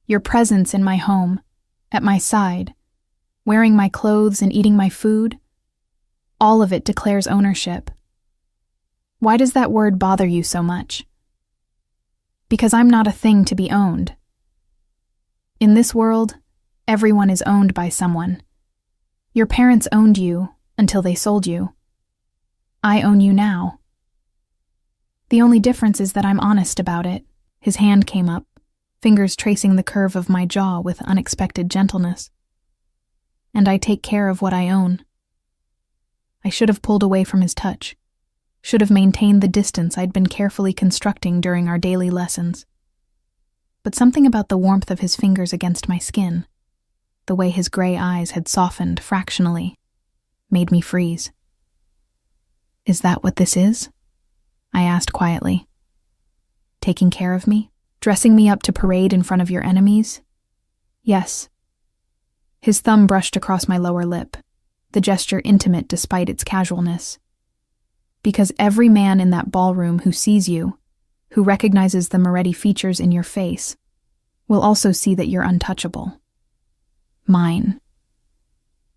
Your presence in my home, at my side, wearing my clothes and eating my food, all of it declares ownership. Why does that word bother you so much? Because I'm not a thing to be owned. In this world, everyone is owned by someone. Your parents owned you until they sold you. I own you now. The only difference is that I'm honest about it, His hand came up, fingers tracing the curve of my jaw with unexpected gentleness. And I take care of what I own. I should have pulled away from his touch, should have maintained the distance I'd been carefully constructing during our daily lessons. But something about the warmth of his fingers against my skin, the way his gray eyes had softened fractionally, made me freeze. "Is that what this is?" I asked quietly. "Taking care of me? Dressing me up to parade in front of your enemies?" "Yes." His thumb brushed across my lower lip, the gesture intimate despite its casualness. "Because every man in that ballroom who sees you, who recognizes the Moretti features in your face, will also see that you're untouchable. Mine.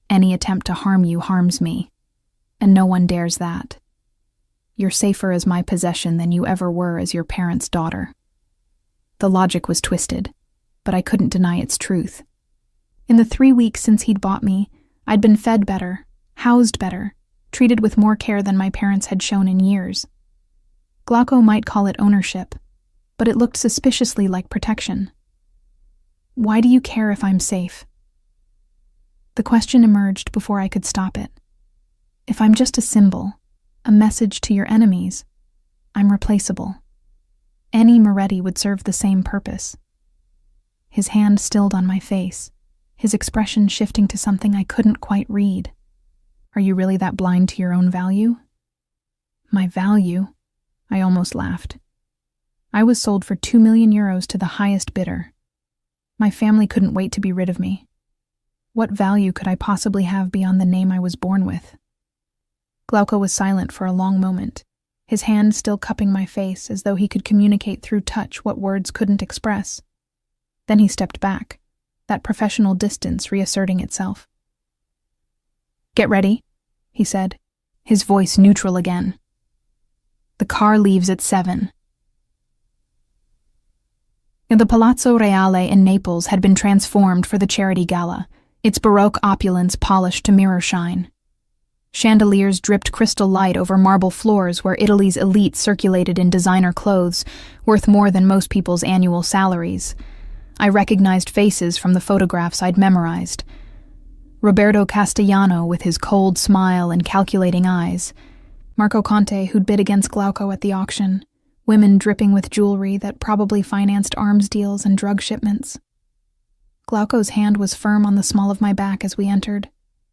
Any attempt to harm you harms me, and no one dares that. You're safer as my possession than you ever were as your parents' daughter." The logic was twisted, but I couldn't deny its truth. In the 3 weeks since he'd bought me, I'd been fed better, housed better, treated with more care than my parents had shown in years. Glauco might call it ownership, but it looked suspiciously like protection. "Why do you care if I'm safe?" The question emerged before I could stop it. If I'm just a symbol, a message to your enemies, I'm replaceable. Any Moretti would serve the same purpose. His hand stilled on my face, his expression shifting to something I couldn't quite read. "Are you really that blind to your own value?" "My value?" I almost laughed. I was sold for €2 million to the highest bidder. My family couldn't wait to be rid of me. What value could I possibly have beyond the name I was born with? Glauco was silent for a long moment, his hand still cupping my face as though he could communicate through touch what words couldn't express. Then he stepped back, that professional distance reasserting itself. "Get ready," he said, his voice neutral again. "The car leaves at 7. The Palazzo Reale in Naples had been transformed for the charity gala, its Baroque opulence polished to mirror shine. Chandeliers dripped crystal light over marble floors where Italy's elite circulated in designer clothes, worth more than most people's annual salaries. I recognized faces from the photographs I'd memorized. Roberto Castellano with his cold smile and calculating eyes, Marco Conte who'd bid against Glauco at the auction, women dripping with jewelry that probably financed arms deals and drug shipments. Glauco's hand was firm on the small of my back as we entered,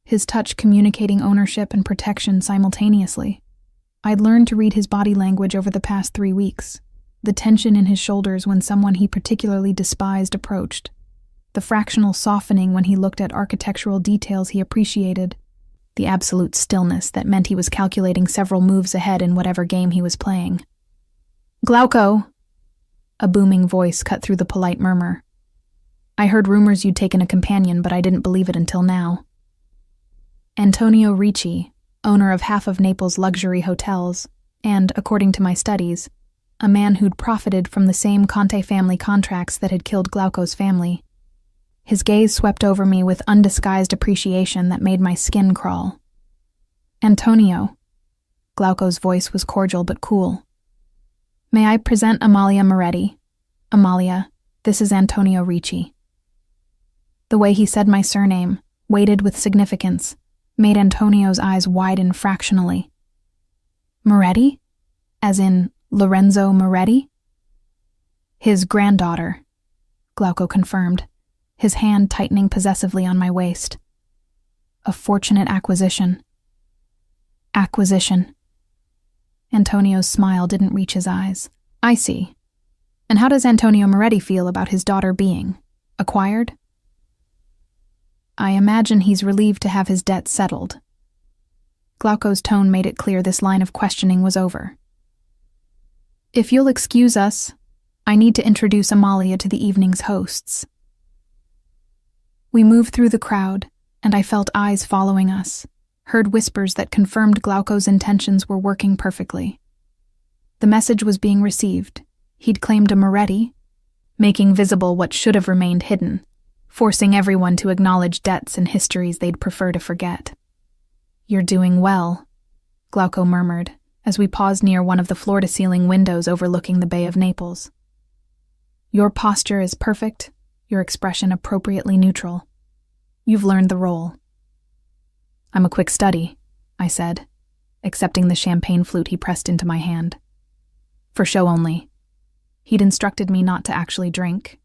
his touch communicating ownership and protection simultaneously. I'd learned to read his body language over the past 3 weeks, the tension in his shoulders when someone he particularly despised approached, the fractional softening when he looked at architectural details he appreciated, the absolute stillness that meant he was calculating several moves ahead in whatever game he was playing. "Glauco!" A booming voice cut through the polite murmur. "I heard rumors you'd taken a companion, but I didn't believe it until now." Antonio Ricci, owner of half of Naples' luxury hotels, and, according to my studies, a man who'd profited from the same Conte family contracts that had killed Glauco's family. His gaze swept over me with undisguised appreciation that made my skin crawl. "Antonio." Glauco's voice was cordial but cool. "May I present Amalia Moretti? Amalia, this is Antonio Ricci." The way he said my surname, weighted with significance, made Antonio's eyes widen fractionally. "Moretti? As in Lorenzo Moretti?" "His granddaughter," Glauco confirmed, his hand tightening possessively on my waist. "A fortunate acquisition." "Acquisition." Antonio's smile didn't reach his eyes. "I see. And how does Antonio Moretti feel about his daughter being acquired?" "I imagine he's relieved to have his debt settled." Glauco's tone made it clear this line of questioning was over. "If you'll excuse us, I need to introduce Amalia to the evening's hosts." We moved through the crowd, and I felt eyes following us, heard whispers that confirmed Glauco's intentions were working perfectly. The message was being received. He'd claimed a Moretti, making visible what should have remained hidden, forcing everyone to acknowledge debts and histories they'd prefer to forget. "You're doing well," Glauco murmured, as we paused near one of the floor-to-ceiling windows overlooking the Bay of Naples. Your posture is perfect, your expression appropriately neutral. You've learned the role. I'm a quick study, I said, accepting the champagne flute he pressed into my hand. For show only. He'd instructed me not to actually drink,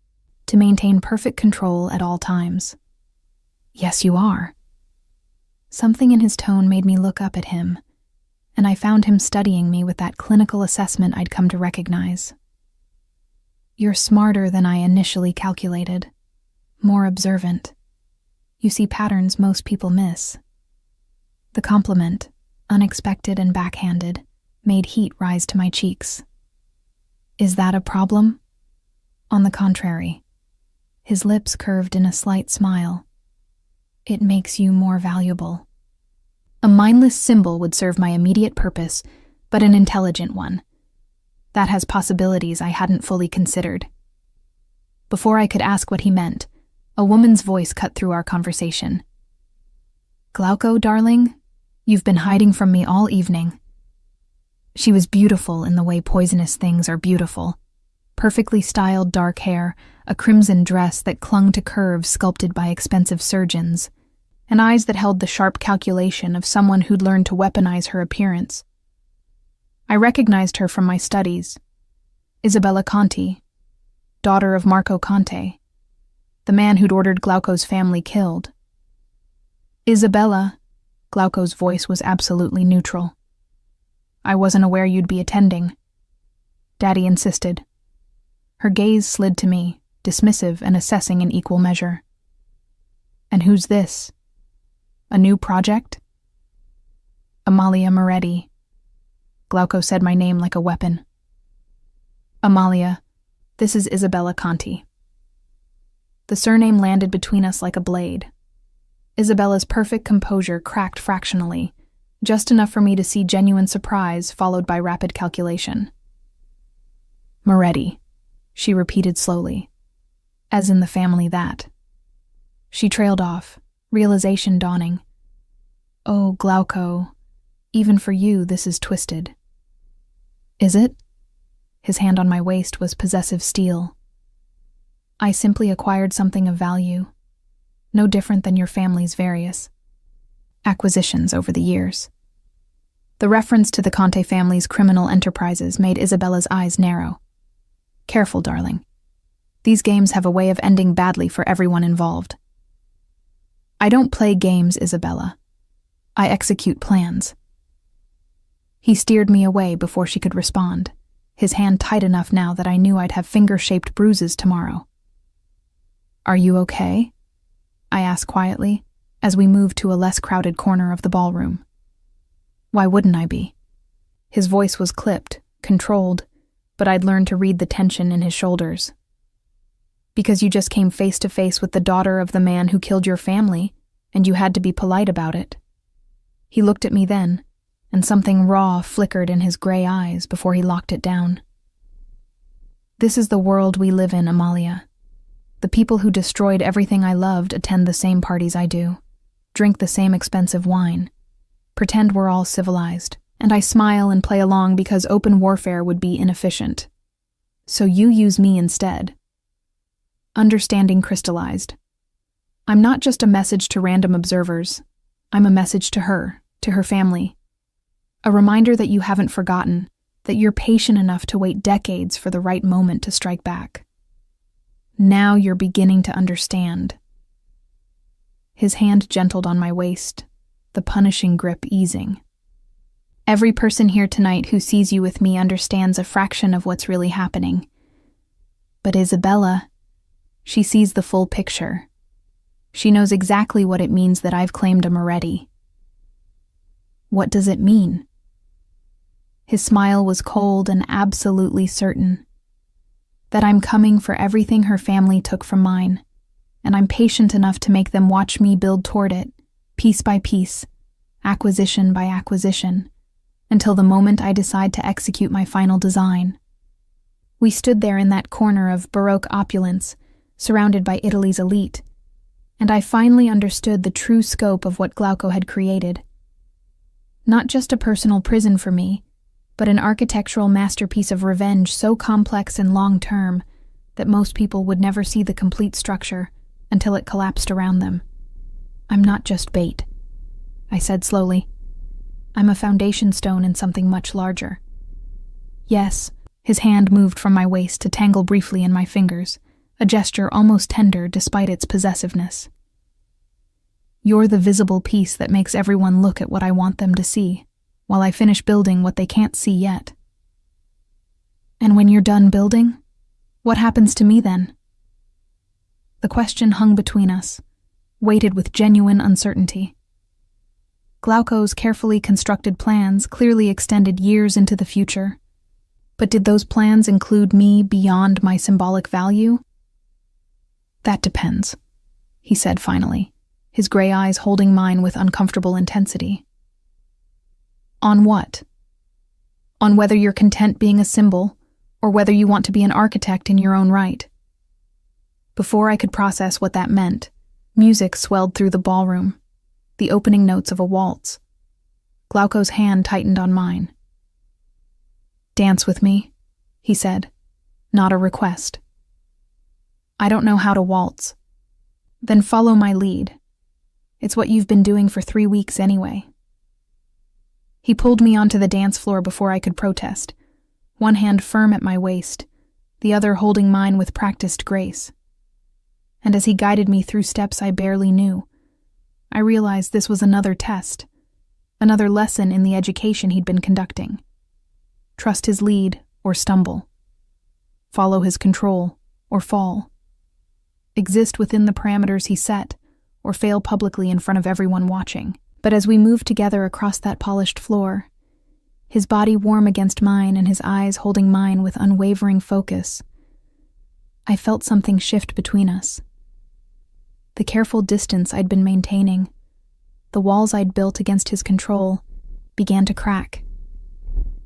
to maintain perfect control at all times. Yes, you are. Something in his tone made me look up at him, and I found him studying me with that clinical assessment I'd come to recognize. You're smarter than I initially calculated, more observant. You see patterns most people miss. The compliment, unexpected and backhanded, made heat rise to my cheeks. Is that a problem? On the contrary. His lips curved in a slight smile. It makes you more valuable. A mindless symbol would serve my immediate purpose, but an intelligent one. That has possibilities I hadn't fully considered. Before I could ask what he meant, a woman's voice cut through our conversation. Glauco, darling, you've been hiding from me all evening. She was beautiful in the way poisonous things are beautiful. Perfectly styled dark hair, a crimson dress that clung to curves sculpted by expensive surgeons, and eyes that held the sharp calculation of someone who'd learned to weaponize her appearance. I recognized her from my studies. Isabella Conti, daughter of Marco Conte, the man who'd ordered Glauco's family killed. Isabella, Glauco's voice was absolutely neutral. I wasn't aware you'd be attending. Daddy insisted. Her gaze slid to me, dismissive and assessing in equal measure. And who's this? A new project? Amalia Moretti. Glauco said my name like a weapon. Amalia, this is Isabella Conti. The surname landed between us like a blade. Isabella's perfect composure cracked fractionally, just enough for me to see genuine surprise followed by rapid calculation. Moretti, she repeated slowly, as in the family that. She trailed off, realization dawning. Oh, Glauco, even for you this is twisted. Is it? His hand on my waist was possessive steel. I simply acquired something of value, no different than your family's various acquisitions over the years. The reference to the Conte family's criminal enterprises made Isabella's eyes narrow. Careful, darling. These games have a way of ending badly for everyone involved. I don't play games, Isabella. I execute plans. He steered me away before she could respond, his hand tight enough now that I knew I'd have finger-shaped bruises tomorrow. Are you okay? I asked quietly, as we moved to a less crowded corner of the ballroom. Why wouldn't I be? His voice was clipped, controlled, but I'd learned to read the tension in his shoulders. Because you just came face to face with the daughter of the man who killed your family, and you had to be polite about it. He looked at me then, and something raw flickered in his gray eyes before he locked it down. This is the world we live in, Amalia. The people who destroyed everything I loved attend the same parties I do, drink the same expensive wine, pretend we're all civilized, and I smile and play along because open warfare would be inefficient. So you use me instead. Understanding crystallized. I'm not just a message to random observers. I'm a message to her family. A reminder that you haven't forgotten, that you're patient enough to wait decades for the right moment to strike back. Now you're beginning to understand. His hand gentled on my waist, the punishing grip easing. Every person here tonight who sees you with me understands a fraction of what's really happening. But Isabella, she sees the full picture. She knows exactly what it means that I've claimed a Moretti. What does it mean? His smile was cold and absolutely certain. That I'm coming for everything her family took from mine, and I'm patient enough to make them watch me build toward it, piece by piece, acquisition by acquisition, until the moment I decide to execute my final design. We stood there in that corner of Baroque opulence, surrounded by Italy's elite, and I finally understood the true scope of what Glauco had created. Not just a personal prison for me, but an architectural masterpiece of revenge so complex and long-term that most people would never see the complete structure until it collapsed around them. I'm not just bait, I said slowly. I'm a foundation stone in something much larger. Yes, his hand moved from my waist to tangle briefly in my fingers, a gesture almost tender despite its possessiveness. You're the visible piece that makes everyone look at what I want them to see, while I finish building what they can't see yet. And when you're done building, what happens to me then? The question hung between us, weighted with genuine uncertainty. Glauco's carefully constructed plans clearly extended years into the future. But did those plans include me beyond my symbolic value? That depends, he said finally, his gray eyes holding mine with uncomfortable intensity. On what? On whether you're content being a symbol, or whether you want to be an architect in your own right. Before I could process what that meant, music swelled through the ballroom, the opening notes of a waltz. Glauco's hand tightened on mine. Dance with me, he said, not a request. I don't know how to waltz. Then follow my lead. It's what you've been doing for 3 weeks anyway. He pulled me onto the dance floor before I could protest, one hand firm at my waist, the other holding mine with practiced grace. And as he guided me through steps I barely knew, I realized this was another test, another lesson in the education he'd been conducting. Trust his lead or stumble. Follow his control or fall. Exist within the parameters he set or fail publicly in front of everyone watching. But as we moved together across that polished floor, his body warm against mine and his eyes holding mine with unwavering focus, I felt something shift between us. The careful distance I'd been maintaining, the walls I'd built against his control, began to crack.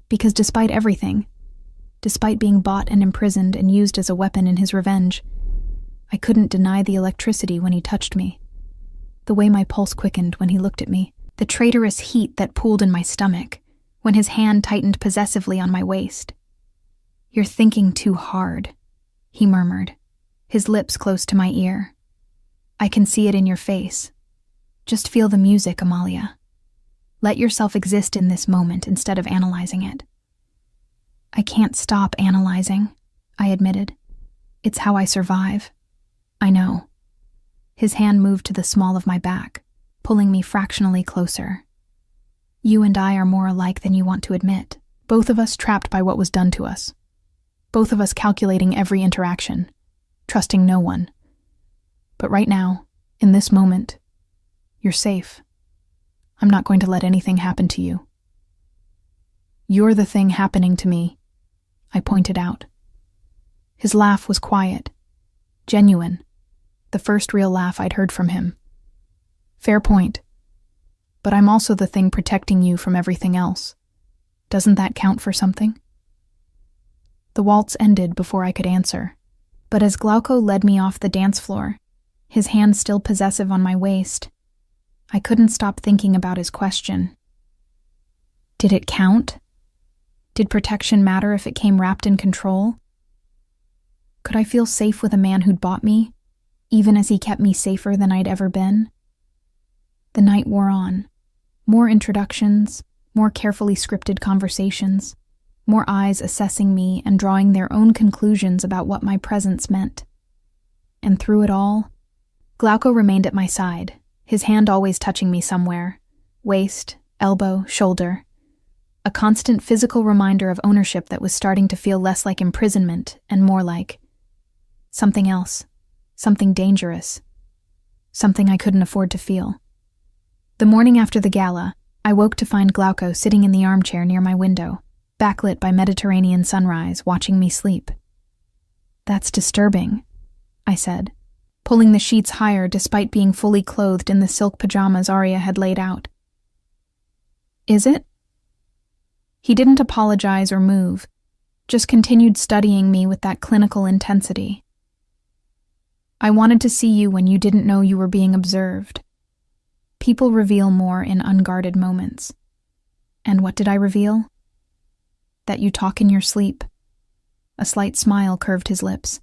Because despite everything, despite being bought and imprisoned and used as a weapon in his revenge, I couldn't deny the electricity when he touched me, the way my pulse quickened when he looked at me, the traitorous heat that pooled in my stomach when his hand tightened possessively on my waist. You're thinking too hard, he murmured, his lips close to my ear. I can see it in your face. Just feel the music, Amalia. Let yourself exist in this moment instead of analyzing it. I can't stop analyzing, I admitted. It's how I survive. I know. His hand moved to the small of my back, pulling me fractionally closer. You and I are more alike than you want to admit. Both of us trapped by what was done to us. Both of us calculating every interaction, trusting no one. But right now, in this moment, you're safe. I'm not going to let anything happen to you. You're the thing happening to me, I pointed out. His laugh was quiet, genuine, the first real laugh I'd heard from him. Fair point. But I'm also the thing protecting you from everything else. Doesn't that count for something? The waltz ended before I could answer, but as Glauco led me off the dance floor, his hand still possessive on my waist, I couldn't stop thinking about his question. Did it count? Did protection matter if it came wrapped in control? Could I feel safe with a man who'd bought me, even as he kept me safer than I'd ever been? The night wore on. More introductions, more carefully scripted conversations, more eyes assessing me and drawing their own conclusions about what my presence meant. And through it all, Glauco remained at my side, his hand always touching me somewhere, waist, elbow, shoulder, a constant physical reminder of ownership that was starting to feel less like imprisonment and more like something else, something dangerous, something I couldn't afford to feel. The morning after the gala, I woke to find Glauco sitting in the armchair near my window, backlit by Mediterranean sunrise, watching me sleep. That's disturbing, I said, pulling the sheets higher despite being fully clothed in the silk pajamas Arya had laid out. Is it? He didn't apologize or move, just continued studying me with that clinical intensity. I wanted to see you when you didn't know you were being observed. People reveal more in unguarded moments. And what did I reveal? That you talk in your sleep. A slight smile curved his lips.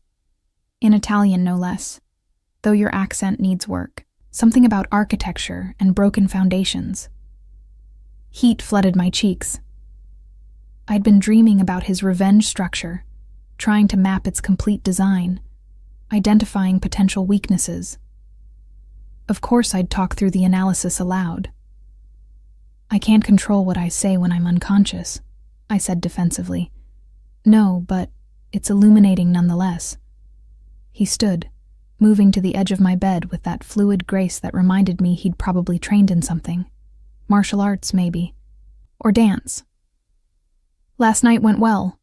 In Italian, no less, though your accent needs work. Something about architecture and broken foundations. Heat flooded my cheeks. I'd been dreaming about his revenge structure, trying to map its complete design, identifying potential weaknesses. Of course, I'd talk through the analysis aloud. I can't control what I say when I'm unconscious, I said defensively. No, but it's illuminating nonetheless. He stood, moving to the edge of my bed with that fluid grace that reminded me he'd probably trained in something. Martial arts, maybe. Or dance. Last night went well.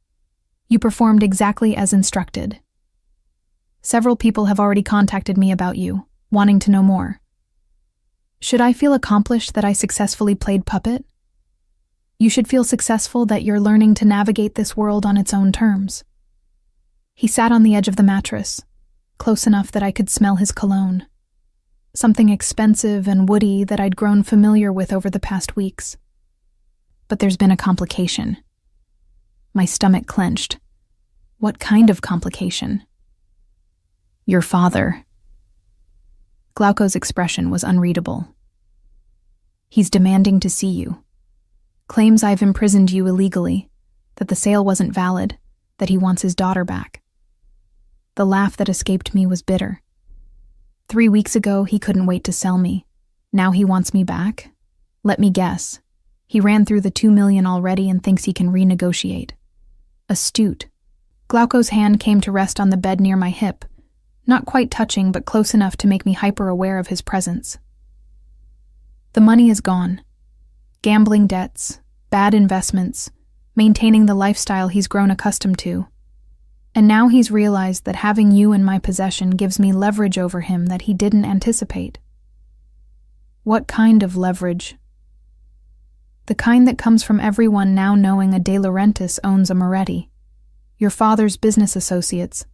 You performed exactly as instructed. Several people have already contacted me about you, wanting to know more. Should I feel accomplished that I successfully played puppet? You should feel successful that you're learning to navigate this world on its own terms. He sat on the edge of the mattress, close enough that I could smell his cologne. Something expensive and woody that I'd grown familiar with over the past weeks. But there's been a complication. My stomach clenched. What kind of complication? Your father. Glauco's expression was unreadable. He's demanding to see you. Claims I've imprisoned you illegally, that the sale wasn't valid, that he wants his daughter back. The laugh that escaped me was bitter. 3 weeks ago, he couldn't wait to sell me. Now he wants me back? Let me guess. He ran through the $2 million already and thinks he can renegotiate. Astute. Glauco's hand came to rest on the bed near my hip, not quite touching but close enough to make me hyper-aware of his presence. The money is gone. Gambling debts, bad investments, maintaining the lifestyle he's grown accustomed to. And now he's realized that having you in my possession gives me leverage over him that he didn't anticipate. What kind of leverage? The kind that comes from everyone now knowing a De Laurentiis owns a Moretti. Your father's business associates,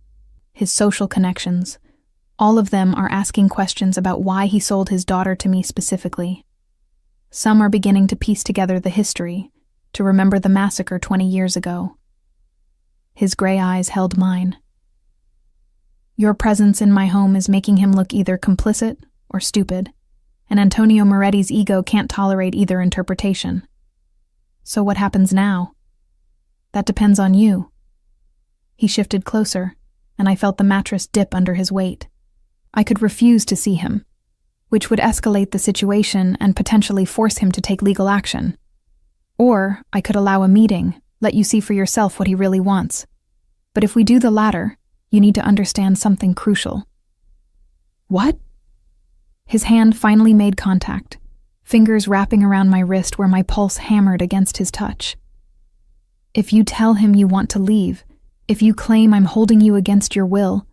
his social connections, all of them are asking questions about why he sold his daughter to me specifically. Some are beginning to piece together the history, to remember the massacre 20 years ago. His gray eyes held mine. Your presence in my home is making him look either complicit or stupid, and Antonio Moretti's ego can't tolerate either interpretation. So what happens now? That depends on you. He shifted closer, and I felt the mattress dip under his weight. I could refuse to see him, which would escalate the situation and potentially force him to take legal action. Or I could allow a meeting, let you see for yourself what he really wants. But if we do the latter, you need to understand something crucial. What? His hand finally made contact, fingers wrapping around my wrist where my pulse hammered against his touch. If you tell him you want to leave, if you claim I'm holding you against your will,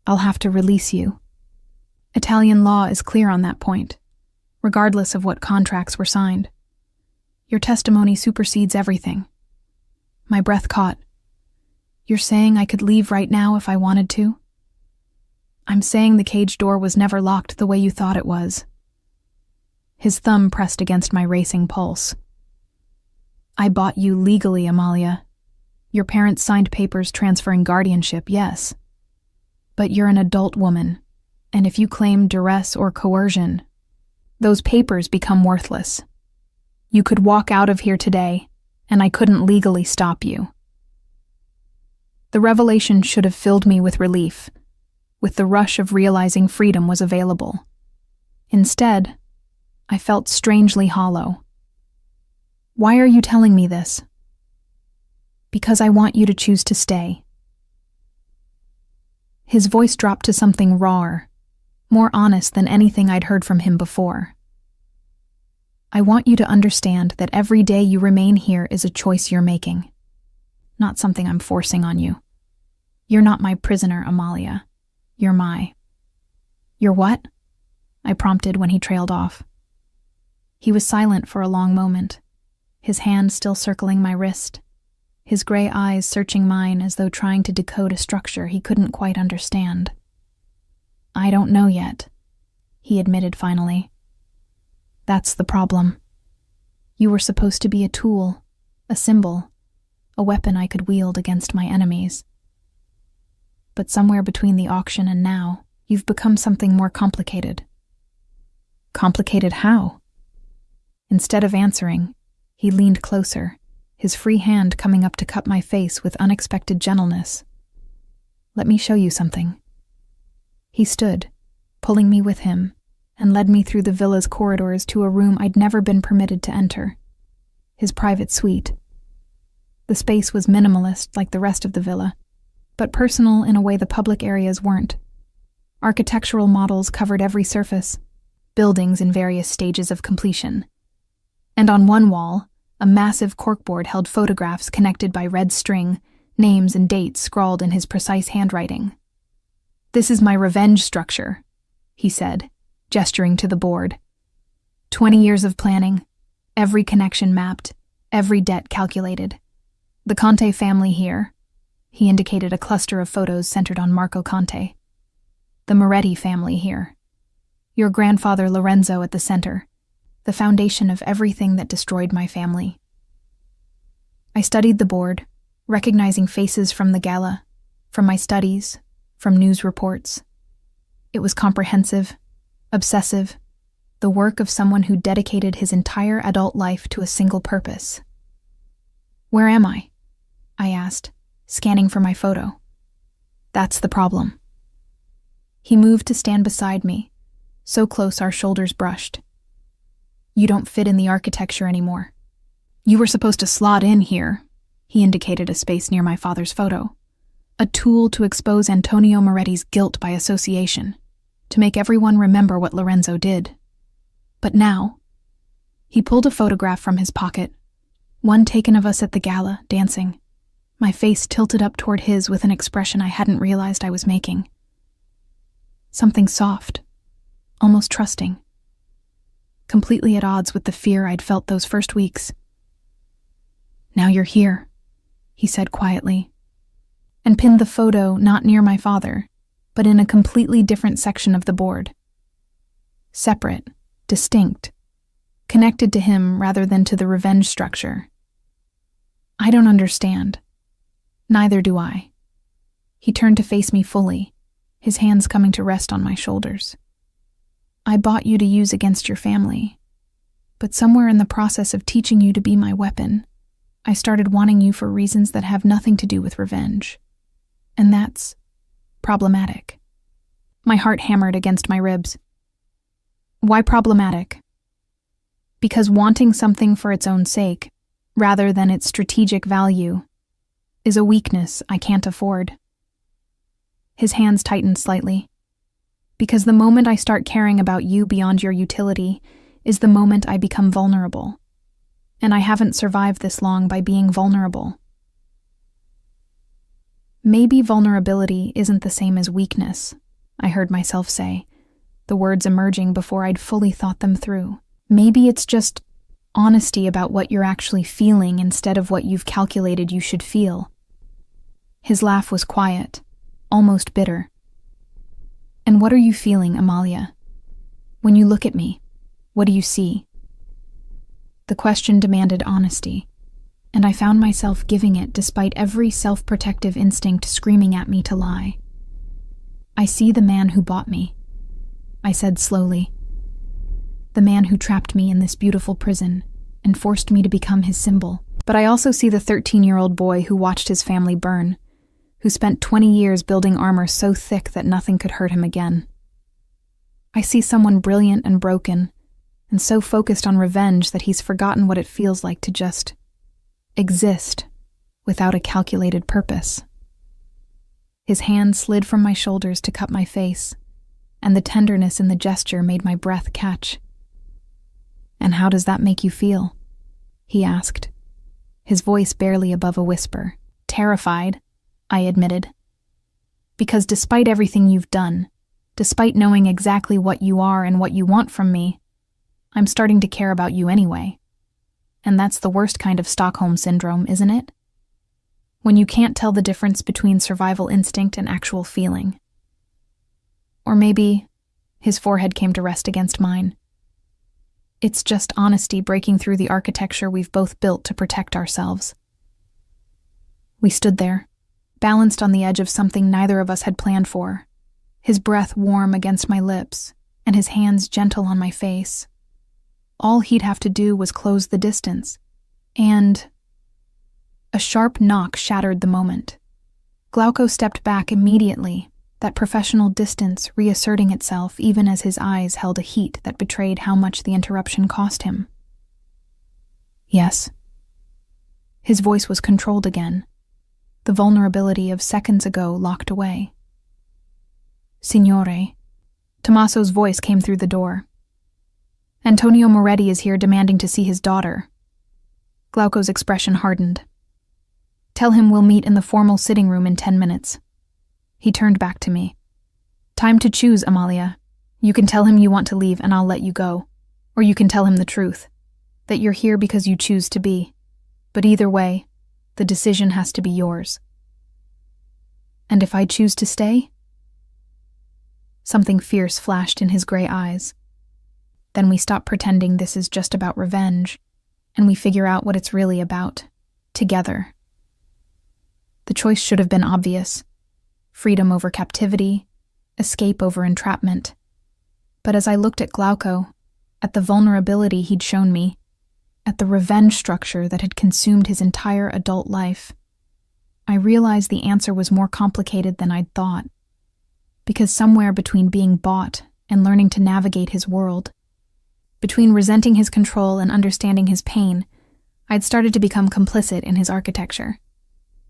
I'll have to release you. Italian law is clear on that point, regardless of what contracts were signed. Your testimony supersedes everything. My breath caught. You're saying I could leave right now if I wanted to? I'm saying the cage door was never locked the way you thought it was. His thumb pressed against my racing pulse. I bought you legally, Amalia. Your parents signed papers transferring guardianship, yes. But you're an adult woman, and if you claim duress or coercion, those papers become worthless. You could walk out of here today, and I couldn't legally stop you. The revelation should have filled me with relief, with the rush of realizing freedom was available. Instead, I felt strangely hollow. Why are you telling me this? Because I want you to choose to stay. His voice dropped to something rawer, more honest than anything I'd heard from him before. I want you to understand that every day you remain here is a choice you're making, not something I'm forcing on you. You're not my prisoner, Amalia. You're my... You're what? I prompted when he trailed off. He was silent for a long moment, his hand still circling my wrist, his gray eyes searching mine as though trying to decode a structure he couldn't quite understand. I don't know yet, he admitted finally. That's the problem. You were supposed to be a tool, a symbol, a weapon I could wield against my enemies. but somewhere between the auction and now, you've become something more complicated. Complicated how? Instead of answering, he leaned closer, his free hand coming up to cup my face with unexpected gentleness. Let me show you something. He stood, pulling me with him, and led me through the villa's corridors to a room I'd never been permitted to enter. His private suite. The space was minimalist like the rest of the villa, but personal in a way the public areas weren't. Architectural models covered every surface, buildings in various stages of completion. And on one wall, a massive corkboard held photographs connected by red string, names and dates scrawled in his precise handwriting. "This is my revenge structure," he said, gesturing to the board. 20 years of planning, every connection mapped, every debt calculated. The Conte family here. He indicated a cluster of photos centered on Marco Conte. The Moretti family here. Your grandfather Lorenzo at the center, the foundation of everything that destroyed my family. I studied the board, recognizing faces from the gala, from my studies, from news reports. It was comprehensive, obsessive, the work of someone who dedicated his entire adult life to a single purpose. "Where am I?" I asked, scanning for my photo. "That's the problem." He moved to stand beside me, so close our shoulders brushed. "You don't fit in the architecture anymore. You were supposed to slot in here," he indicated a space near my father's photo. "A tool to expose Antonio Moretti's guilt by association, to make everyone remember what Lorenzo did. But now," he pulled a photograph from his pocket, one taken of us at the gala, dancing, my face tilted up toward his with an expression I hadn't realized I was making. Something soft, almost trusting, completely at odds with the fear I'd felt those first weeks. "Now you're here," he said quietly, and pinned the photo not near my father, but in a completely different section of the board. Separate, distinct, connected to him rather than to the revenge structure. "I don't understand." "Neither do I." He turned to face me fully, his hands coming to rest on my shoulders. "I bought you to use against your family, but somewhere in the process of teaching you to be my weapon, I started wanting you for reasons that have nothing to do with revenge. And that's problematic." My heart hammered against my ribs. "Why problematic?" "Because wanting something for its own sake, rather than its strategic value, is a weakness I can't afford." His hands tightened slightly. "Because the moment I start caring about you beyond your utility is the moment I become vulnerable. And I haven't survived this long by being vulnerable." "Maybe vulnerability isn't the same as weakness," I heard myself say, the words emerging before I'd fully thought them through. "Maybe it's just honesty about what you're actually feeling instead of what you've calculated you should feel." His laugh was quiet, almost bitter. "And what are you feeling, Amalia? When you look at me, what do you see?" The question demanded honesty, and I found myself giving it despite every self-protective instinct screaming at me to lie. "I see the man who bought me," I said slowly. "The man who trapped me in this beautiful prison and forced me to become his symbol. But I also see the 13-year-old boy who watched his family burn, who spent 20 years building armor so thick that nothing could hurt him again. I see someone brilliant and broken, and so focused on revenge that he's forgotten what it feels like to just exist without a calculated purpose." His hand slid from my shoulders to cup my face, and the tenderness in the gesture made my breath catch. "And how does that make you feel?" he asked, his voice barely above a whisper. "Terrified," I admitted. "Because despite everything you've done, despite knowing exactly what you are and what you want from me, I'm starting to care about you anyway. And that's the worst kind of Stockholm syndrome, isn't it? When you can't tell the difference between survival instinct and actual feeling." Or maybe, his forehead came to rest against mine, it's just honesty breaking through the architecture we've both built to protect ourselves. We stood there, balanced on the edge of something neither of us had planned for, his breath warm against my lips and his hands gentle on my face. All he'd have to do was close the distance, and a sharp knock shattered the moment. Glauco stepped back immediately, that professional distance reasserting itself even as his eyes held a heat that betrayed how much the interruption cost him. Yes. His voice was controlled again, the vulnerability of seconds ago locked away. Signore, Tommaso's voice came through the door. Antonio Moretti is here demanding to see his daughter. Glauco's expression hardened. Tell him we'll meet in the formal sitting room in 10 minutes. He turned back to me. Time to choose, Amalia. You can tell him you want to leave and I'll let you go. Or you can tell him the truth, that you're here because you choose to be. But either way, the decision has to be yours. And if I choose to stay? Something fierce flashed in his gray eyes. Then we stop pretending this is just about revenge, and we figure out what it's really about, together. The choice should have been obvious. Freedom over captivity, escape over entrapment. But as I looked at Glauco, at the vulnerability he'd shown me, at the revenge structure that had consumed his entire adult life, I realized the answer was more complicated than I'd thought. Because somewhere between being bought and learning to navigate his world, between resenting his control and understanding his pain, I'd started to become complicit in his architecture.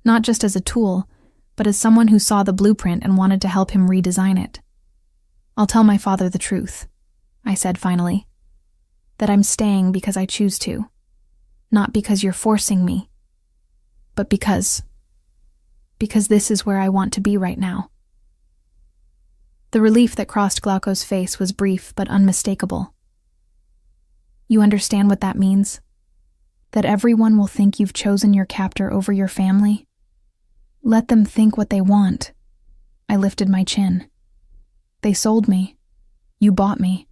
Not just as a tool, but as someone who saw the blueprint and wanted to help him redesign it. I'll tell my father the truth, I said finally. That I'm staying because I choose to. Not because you're forcing me, but because this is where I want to be right now. The relief that crossed Glauco's face was brief but unmistakable. You understand what that means? That everyone will think you've chosen your captor over your family? Let them think what they want. I lifted my chin. They sold me. You bought me.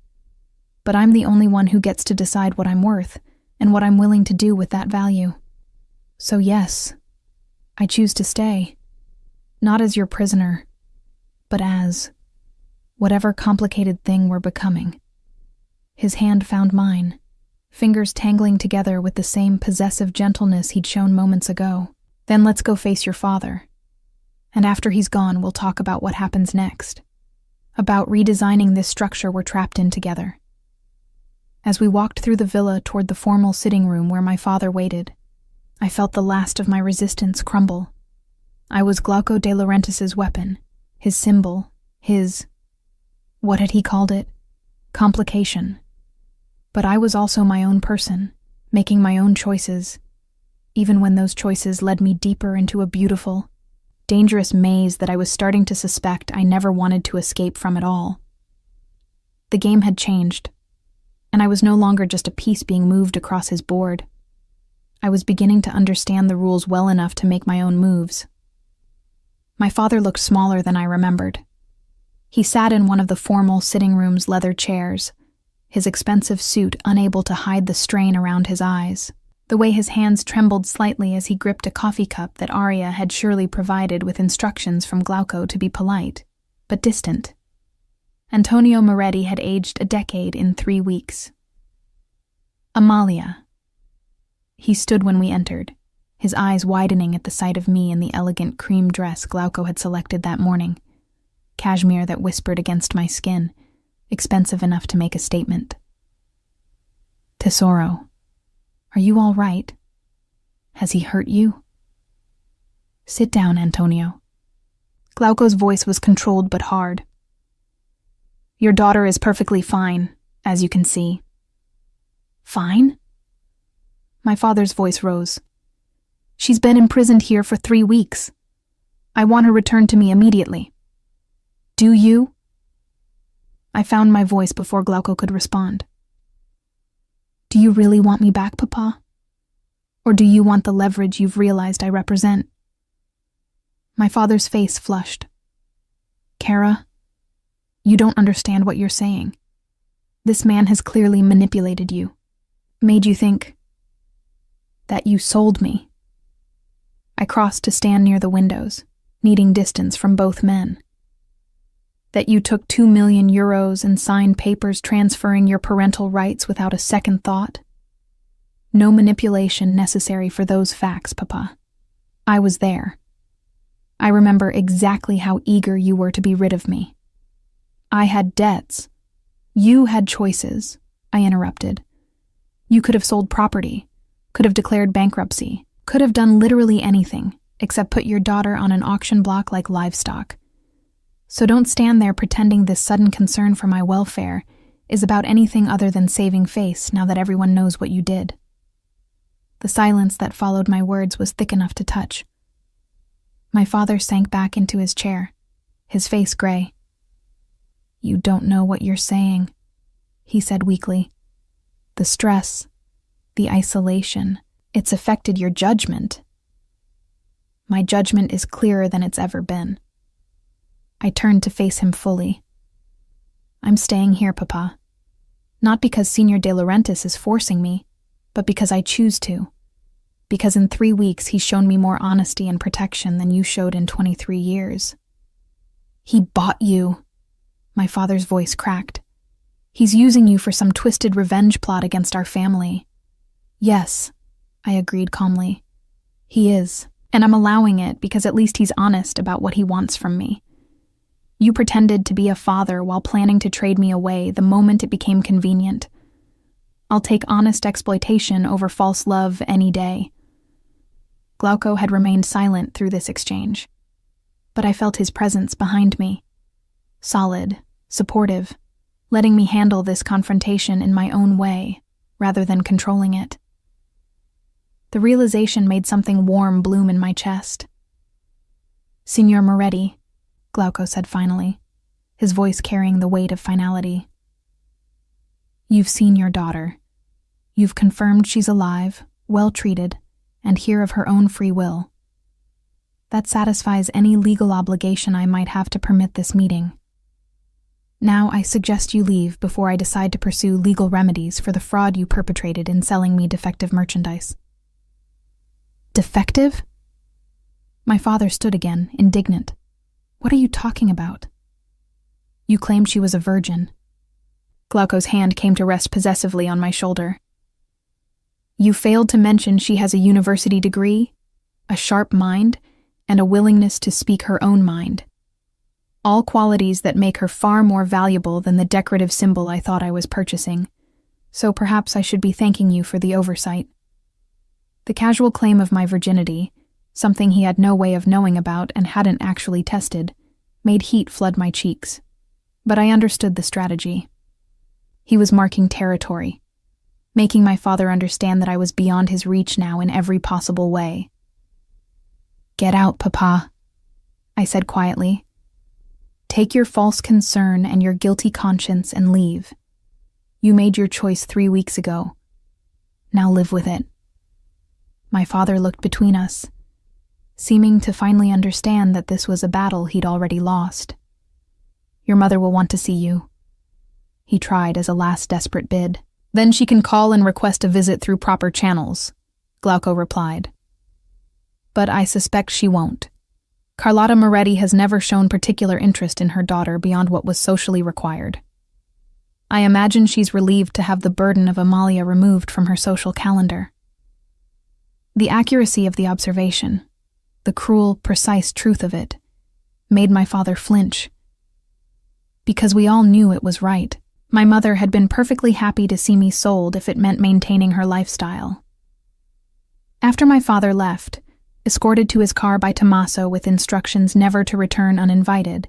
But I'm the only one who gets to decide what I'm worth and what I'm willing to do with that value. So yes, I choose to stay. Not as your prisoner, but as whatever complicated thing we're becoming. His hand found mine, fingers tangling together with the same possessive gentleness he'd shown moments ago. Then let's go face your father. And after he's gone, we'll talk about what happens next. About redesigning this structure we're trapped in together. As we walked through the villa toward the formal sitting room where my father waited, I felt the last of my resistance crumble. I was Glauco de Laurentiis's weapon, his symbol, his, what had he called it? Complication. But I was also my own person, making my own choices, even when those choices led me deeper into a beautiful, dangerous maze that I was starting to suspect I never wanted to escape from at all. The game had changed, and I was no longer just a piece being moved across his board. I was beginning to understand the rules well enough to make my own moves. My father looked smaller than I remembered. He sat in one of the formal sitting room's leather chairs, his expensive suit unable to hide the strain around his eyes, the way his hands trembled slightly as he gripped a coffee cup that Arya had surely provided with instructions from Glauco to be polite, but distant. Antonio Moretti had aged a decade in 3 weeks. Amalia. He stood when we entered, his eyes widening at the sight of me in the elegant cream dress Glauco had selected that morning, cashmere that whispered against my skin, expensive enough to make a statement. Tesoro, are you all right? Has he hurt you? Sit down, Antonio. Glauco's voice was controlled but hard. Your daughter is perfectly fine, as you can see. Fine? My father's voice rose. She's been imprisoned here for 3 weeks. I want her returned to me immediately. Do you? I found my voice before Glauco could respond. Do you really want me back, Papa? Or do you want the leverage you've realized I represent? My father's face flushed. Kara, you don't understand what you're saying. This man has clearly manipulated you, made you think that you sold me. I crossed to stand near the windows, needing distance from both men. That you took 2 million euros and signed papers transferring your parental rights without a second thought. No manipulation necessary for those facts, Papa. I was there. I remember exactly how eager you were to be rid of me. I had debts. You had choices, I interrupted. You could have sold property, could have declared bankruptcy, could have done literally anything, except put your daughter on an auction block like livestock. So don't stand there pretending this sudden concern for my welfare is about anything other than saving face now that everyone knows what you did. The silence that followed my words was thick enough to touch. My father sank back into his chair, his face gray. You don't know what you're saying, he said weakly. The stress, the isolation, it's affected your judgment. My judgment is clearer than it's ever been. I turned to face him fully. I'm staying here, Papa. Not because Señor De Laurentiis is forcing me, but because I choose to. Because in 3 weeks he's shown me more honesty and protection than you showed in 23 years. He bought you. My father's voice cracked. He's using you for some twisted revenge plot against our family. Yes, I agreed calmly. He is, and I'm allowing it because at least he's honest about what he wants from me. You pretended to be a father while planning to trade me away the moment it became convenient. I'll take honest exploitation over false love any day. Glauco had remained silent through this exchange, but I felt his presence behind me. Solid, supportive, letting me handle this confrontation in my own way, rather than controlling it. The realization made something warm bloom in my chest. Signor Moretti, Glauco said finally, his voice carrying the weight of finality. You've seen your daughter. You've confirmed she's alive, well-treated, and here of her own free will. That satisfies any legal obligation I might have to permit this meeting. Now I suggest you leave before I decide to pursue legal remedies for the fraud you perpetrated in selling me defective merchandise. Defective? My father stood again, indignant. What are you talking about? You claimed she was a virgin. Glauco's hand came to rest possessively on my shoulder. You failed to mention she has a university degree, a sharp mind, and a willingness to speak her own mind. All qualities that make her far more valuable than the decorative symbol I thought I was purchasing, so perhaps I should be thanking you for the oversight. The casual claim of my virginity, something he had no way of knowing about and hadn't actually tested, made heat flood my cheeks. But I understood the strategy. He was marking territory, making my father understand that I was beyond his reach now in every possible way. Get out, Papa, I said quietly. Take your false concern and your guilty conscience and leave. You made your choice 3 weeks ago. Now live with it. My father looked between us, seeming to finally understand that this was a battle he'd already lost. Your mother will want to see you. He tried as a last desperate bid. Then she can call and request a visit through proper channels, Glauco replied. But I suspect she won't. Carlotta Moretti has never shown particular interest in her daughter beyond what was socially required. I imagine she's relieved to have the burden of Amalia removed from her social calendar. The accuracy of the observation, the cruel, precise truth of it, made my father flinch. Because we all knew it was right. My mother had been perfectly happy to see me sold if it meant maintaining her lifestyle. After my father left, escorted to his car by Tommaso with instructions never to return uninvited,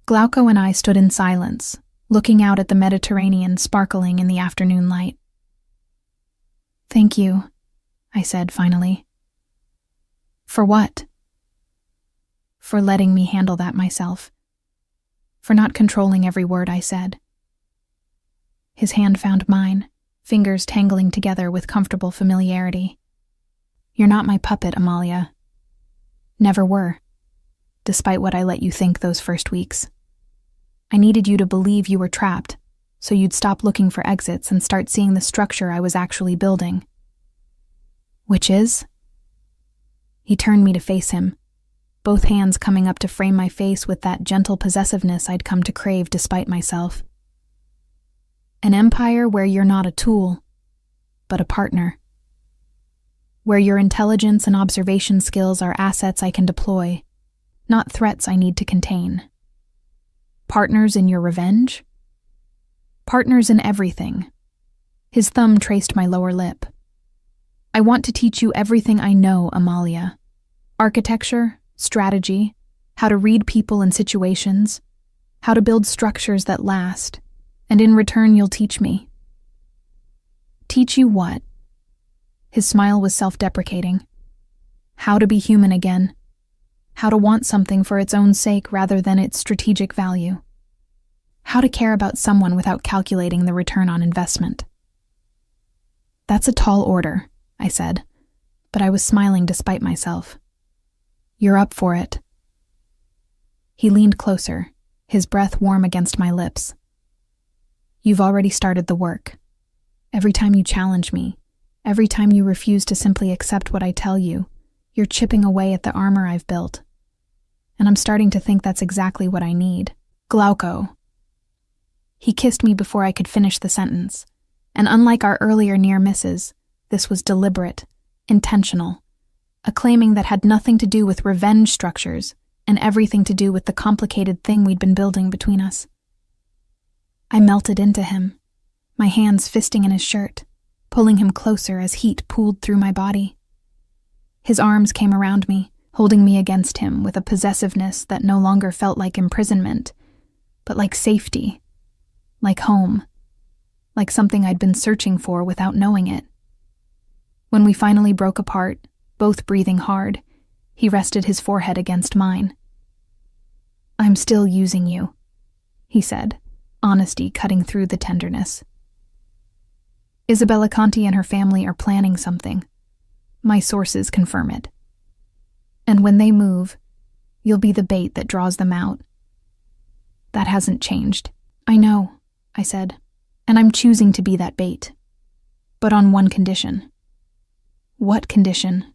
Glauco and I stood in silence, looking out at the Mediterranean sparkling in the afternoon light. Thank you, I said finally. For what? For letting me handle that myself. For not controlling every word I said. His hand found mine, fingers tangling together with comfortable familiarity. You're not my puppet, Amalia. Never were, despite what I let you think those first weeks. I needed you to believe you were trapped, so you'd stop looking for exits and start seeing the structure I was actually building. Which is? He turned me to face him, both hands coming up to frame my face with that gentle possessiveness I'd come to crave despite myself. An empire where you're not a tool, but a partner. Where your intelligence and observation skills are assets I can deploy, not threats I need to contain. Partners in your revenge? Partners in everything. His thumb traced my lower lip. I want to teach you everything I know, Amalia. Architecture, strategy, how to read people and situations, how to build structures that last, and in return you'll teach me. Teach you what? His smile was self-deprecating. How to be human again. How to want something for its own sake rather than its strategic value. How to care about someone without calculating the return on investment. That's a tall order, I said, but I was smiling despite myself. You're up for it. He leaned closer, his breath warm against my lips. You've already started the work. Every time you challenge me, every time you refuse to simply accept what I tell you, you're chipping away at the armor I've built. And I'm starting to think that's exactly what I need. Glauco. He kissed me before I could finish the sentence, and unlike our earlier near misses, this was deliberate, intentional, a claiming that had nothing to do with revenge structures and everything to do with the complicated thing we'd been building between us. I melted into him, my hands fisting in his shirt, pulling him closer as heat pooled through my body. His arms came around me, holding me against him with a possessiveness that no longer felt like imprisonment, but like safety, like home, like something I'd been searching for without knowing it. When we finally broke apart, both breathing hard, he rested his forehead against mine. I'm still using you, he said, honesty cutting through the tenderness. Isabella Conti and her family are planning something. My sources confirm it. And when they move, you'll be the bait that draws them out. That hasn't changed. I know, I said, and I'm choosing to be that bait. But on one condition. What condition?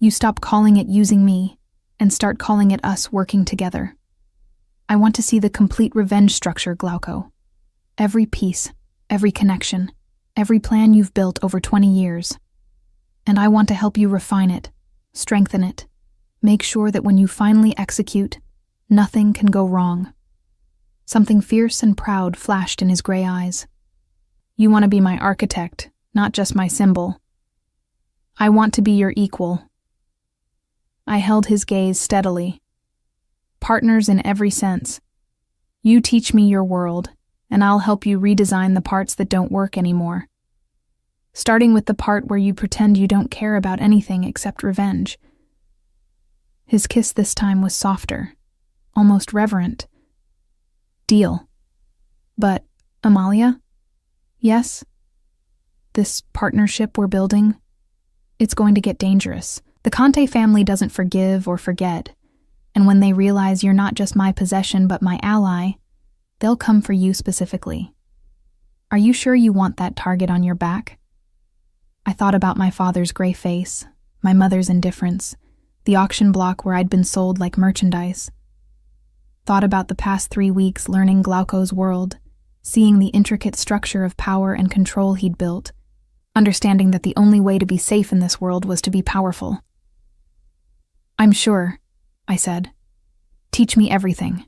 You stop calling it using me and start calling it us working together. I want to see the complete revenge structure, Glauco. Every piece, every connection, every plan you've built over 20 years. And I want to help you refine it, strengthen it, make sure that when you finally execute, nothing can go wrong. Something fierce and proud flashed in his gray eyes. You want to be my architect, not just my symbol. I want to be your equal. I held his gaze steadily. Partners in every sense. You teach me your world, and I'll help you redesign the parts that don't work anymore. Starting with the part where you pretend you don't care about anything except revenge. His kiss this time was softer, almost reverent. Deal. But, Amalia? Yes? This partnership we're building? It's going to get dangerous. The Conte family doesn't forgive or forget, and when they realize you're not just my possession but my ally, they'll come for you specifically. Are you sure you want that target on your back? I thought about my father's gray face, my mother's indifference, the auction block where I'd been sold like merchandise. Thought about the past 3 weeks learning Glauco's world, seeing the intricate structure of power and control he'd built, understanding that the only way to be safe in this world was to be powerful. I'm sure, I said. Teach me everything.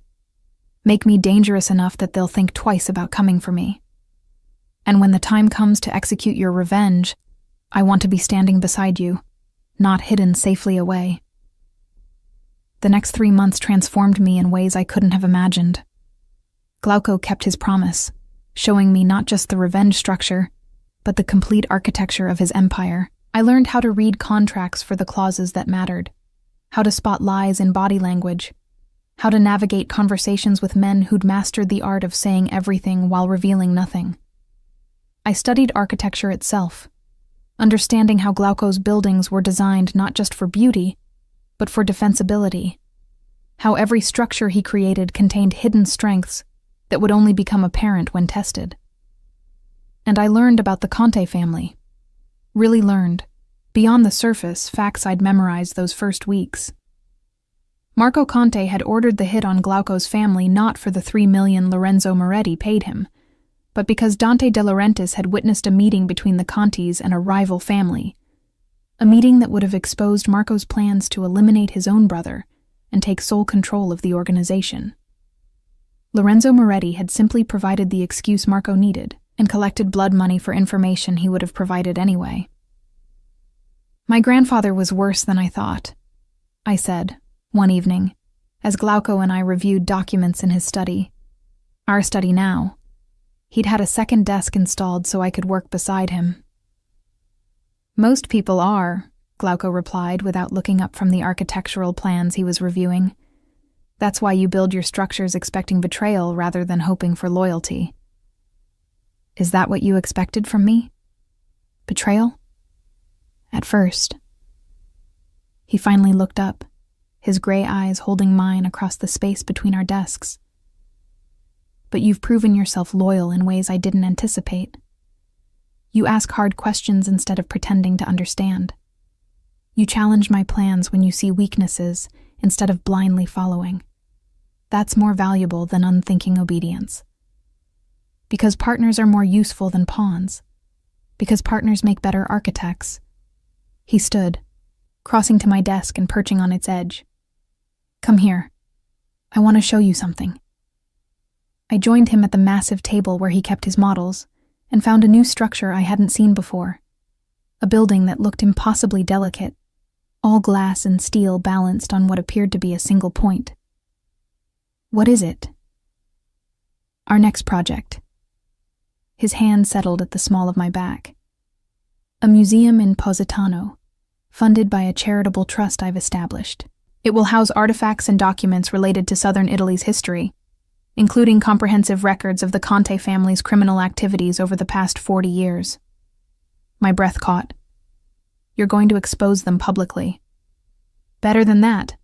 Make me dangerous enough that they'll think twice about coming for me. And when the time comes to execute your revenge, I want to be standing beside you, not hidden safely away. The next 3 months transformed me in ways I couldn't have imagined. Glauco kept his promise, showing me not just the revenge structure, but the complete architecture of his empire. I learned how to read contracts for the clauses that mattered, how to spot lies in body language, how to navigate conversations with men who'd mastered the art of saying everything while revealing nothing. I studied architecture itself, understanding how Glauco's buildings were designed not just for beauty, but for defensibility, how every structure he created contained hidden strengths that would only become apparent when tested. And I learned about the Conte family. Really learned, beyond the surface, facts I'd memorized those first weeks. Marco Conte had ordered the hit on Glauco's family not for the 3 million Lorenzo Moretti paid him, but because Dante De Laurentiis had witnessed a meeting between the Contis and a rival family, a meeting that would have exposed Marco's plans to eliminate his own brother and take sole control of the organization. Lorenzo Moretti had simply provided the excuse Marco needed and collected blood money for information he would have provided anyway. "My grandfather was worse than I thought," I said, one evening, as Glauco and I reviewed documents in his study. Our study now. He'd had a second desk installed so I could work beside him. "Most people are," Glauco replied without looking up from the architectural plans he was reviewing. "That's why you build your structures expecting betrayal rather than hoping for loyalty." "Is that what you expected from me? Betrayal?" "At first." He finally looked up, his gray eyes holding mine across the space between our desks. "But you've proven yourself loyal in ways I didn't anticipate. You ask hard questions instead of pretending to understand. You challenge my plans when you see weaknesses instead of blindly following. That's more valuable than unthinking obedience. Because partners are more useful than pawns. Because partners make better architects." He stood, crossing to my desk and perching on its edge. "Come here. I want to show you something." I joined him at the massive table where he kept his models and found a new structure I hadn't seen before. A building that looked impossibly delicate, all glass and steel balanced on what appeared to be a single point. "What is it?" "Our next project." His hand settled at the small of my back. "A museum in Positano, funded by a charitable trust I've established. It will house artifacts and documents related to southern Italy's history, including comprehensive records of the Conte family's criminal activities over the past 40 years. My breath caught. "You're going to expose them publicly." "Better than that.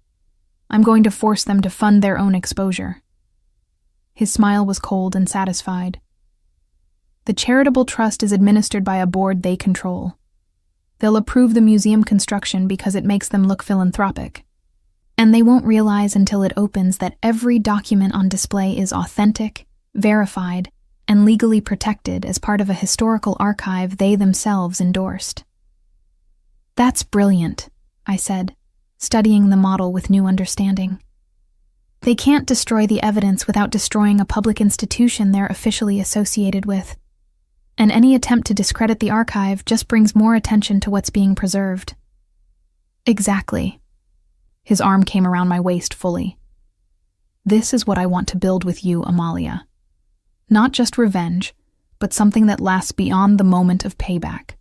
I'm going to force them to fund their own exposure." His smile was cold and satisfied. "The charitable trust is administered by a board they control. They'll approve the museum construction because it makes them look philanthropic. And they won't realize until it opens that every document on display is authentic, verified, and legally protected as part of a historical archive they themselves endorsed." "That's brilliant," I said, studying the model with new understanding. "They can't destroy the evidence without destroying a public institution they're officially associated with. And any attempt to discredit the archive just brings more attention to what's being preserved." "Exactly." His arm came around my waist fully. "This is what I want to build with you, Amalia. Not just revenge, but something that lasts beyond the moment of payback.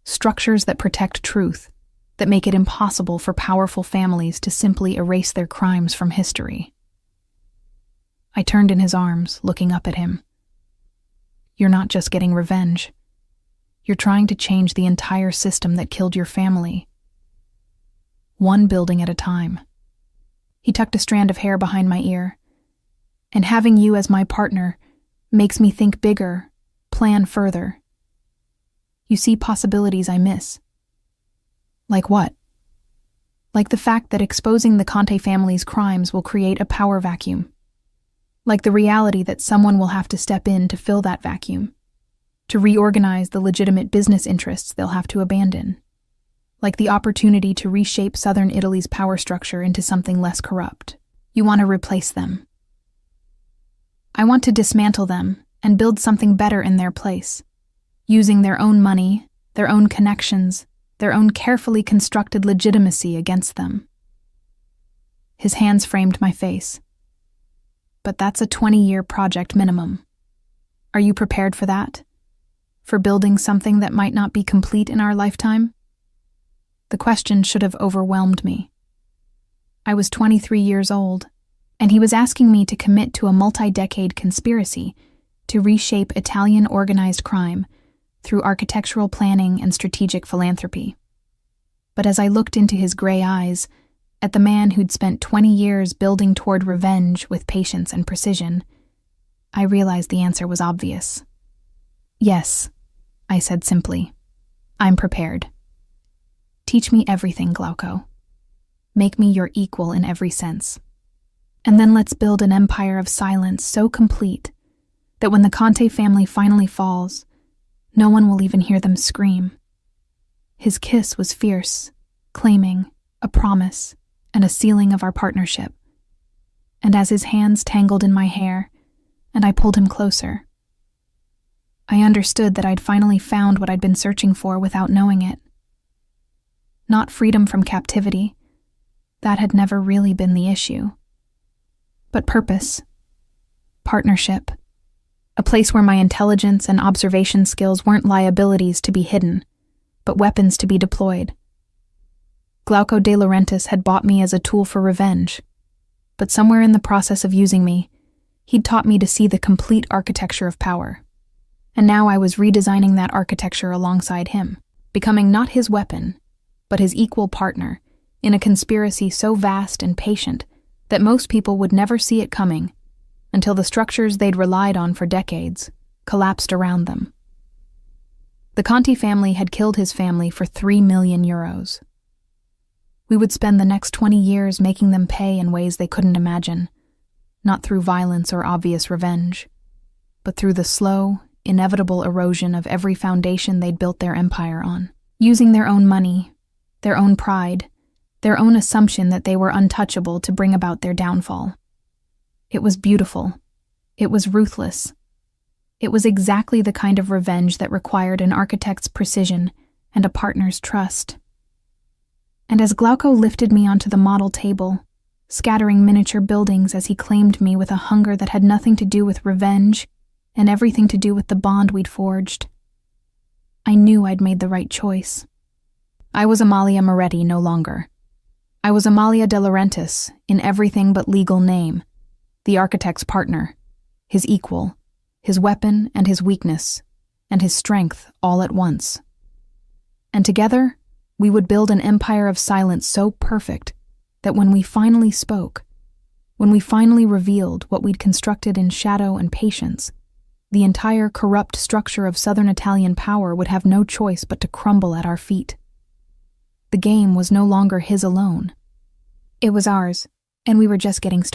Structures that protect truth, that make it impossible for powerful families to simply erase their crimes from history." I turned in his arms, looking up at him. "You're not just getting revenge. You're trying to change the entire system that killed your family. One building at a time." He tucked a strand of hair behind my ear. "And having you as my partner makes me think bigger, plan further. You see possibilities I miss." "Like what?" "Like the fact that exposing the Conte family's crimes will create a power vacuum. Like the reality that someone will have to step in to fill that vacuum, to reorganize the legitimate business interests they'll have to abandon. Like the opportunity to reshape southern Italy's power structure into something less corrupt. You want to replace them." "I want to dismantle them and build something better in their place, using their own money, their own connections, their own carefully constructed legitimacy against them." His hands framed my face. "But that's a 20-year project minimum. Are you prepared for that? For building something that might not be complete in our lifetime?" The question should have overwhelmed me. I was 23 years old, and he was asking me to commit to a multi-decade conspiracy to reshape Italian organized crime through architectural planning and strategic philanthropy. But as I looked into his gray eyes, at the man who'd spent 20 years building toward revenge with patience and precision, I realized the answer was obvious. "Yes," I said simply. "I'm prepared. Teach me everything, Glauco." Make me your equal in every sense. And then let's build an empire of silence so complete that when the Conte family finally falls, no one will even hear them scream. His kiss was fierce, claiming a promise and a sealing of our partnership. And as his hands tangled in my hair, and I pulled him closer, I understood that I'd finally found what I'd been searching for without knowing it. Not freedom from captivity. That had never really been the issue. But purpose. Partnership. A place where my intelligence and observation skills weren't liabilities to be hidden, but weapons to be deployed. Glauco de Laurentiis had bought me as a tool for revenge, but somewhere in the process of using me, he'd taught me to see the complete architecture of power. And now I was redesigning that architecture alongside him, becoming not his weapon, but his equal partner, in a conspiracy so vast and patient that most people would never see it coming until the structures they'd relied on for decades collapsed around them. The Conti family had killed his family for 3 million euros. We would spend the next 20 years making them pay in ways they couldn't imagine, not through violence or obvious revenge, but through the slow, inevitable erosion of every foundation they'd built their empire on, using their own money, their own pride, their own assumption that they were untouchable to bring about their downfall. It was beautiful. It was ruthless. It was exactly the kind of revenge that required an architect's precision and a partner's trust. And as Glauco lifted me onto the model table, scattering miniature buildings as he claimed me with a hunger that had nothing to do with revenge and everything to do with the bond we'd forged, I knew I'd made the right choice. I was Amalia Moretti no longer. I was Amalia de Laurentiis in everything but legal name, the architect's partner, his equal, his weapon and his weakness, and his strength all at once. And together, we would build an empire of silence so perfect that when we finally spoke, when we finally revealed what we'd constructed in shadow and patience, the entire corrupt structure of Southern Italian power would have no choice but to crumble at our feet. The game was no longer his alone. It was ours, and we were just getting started.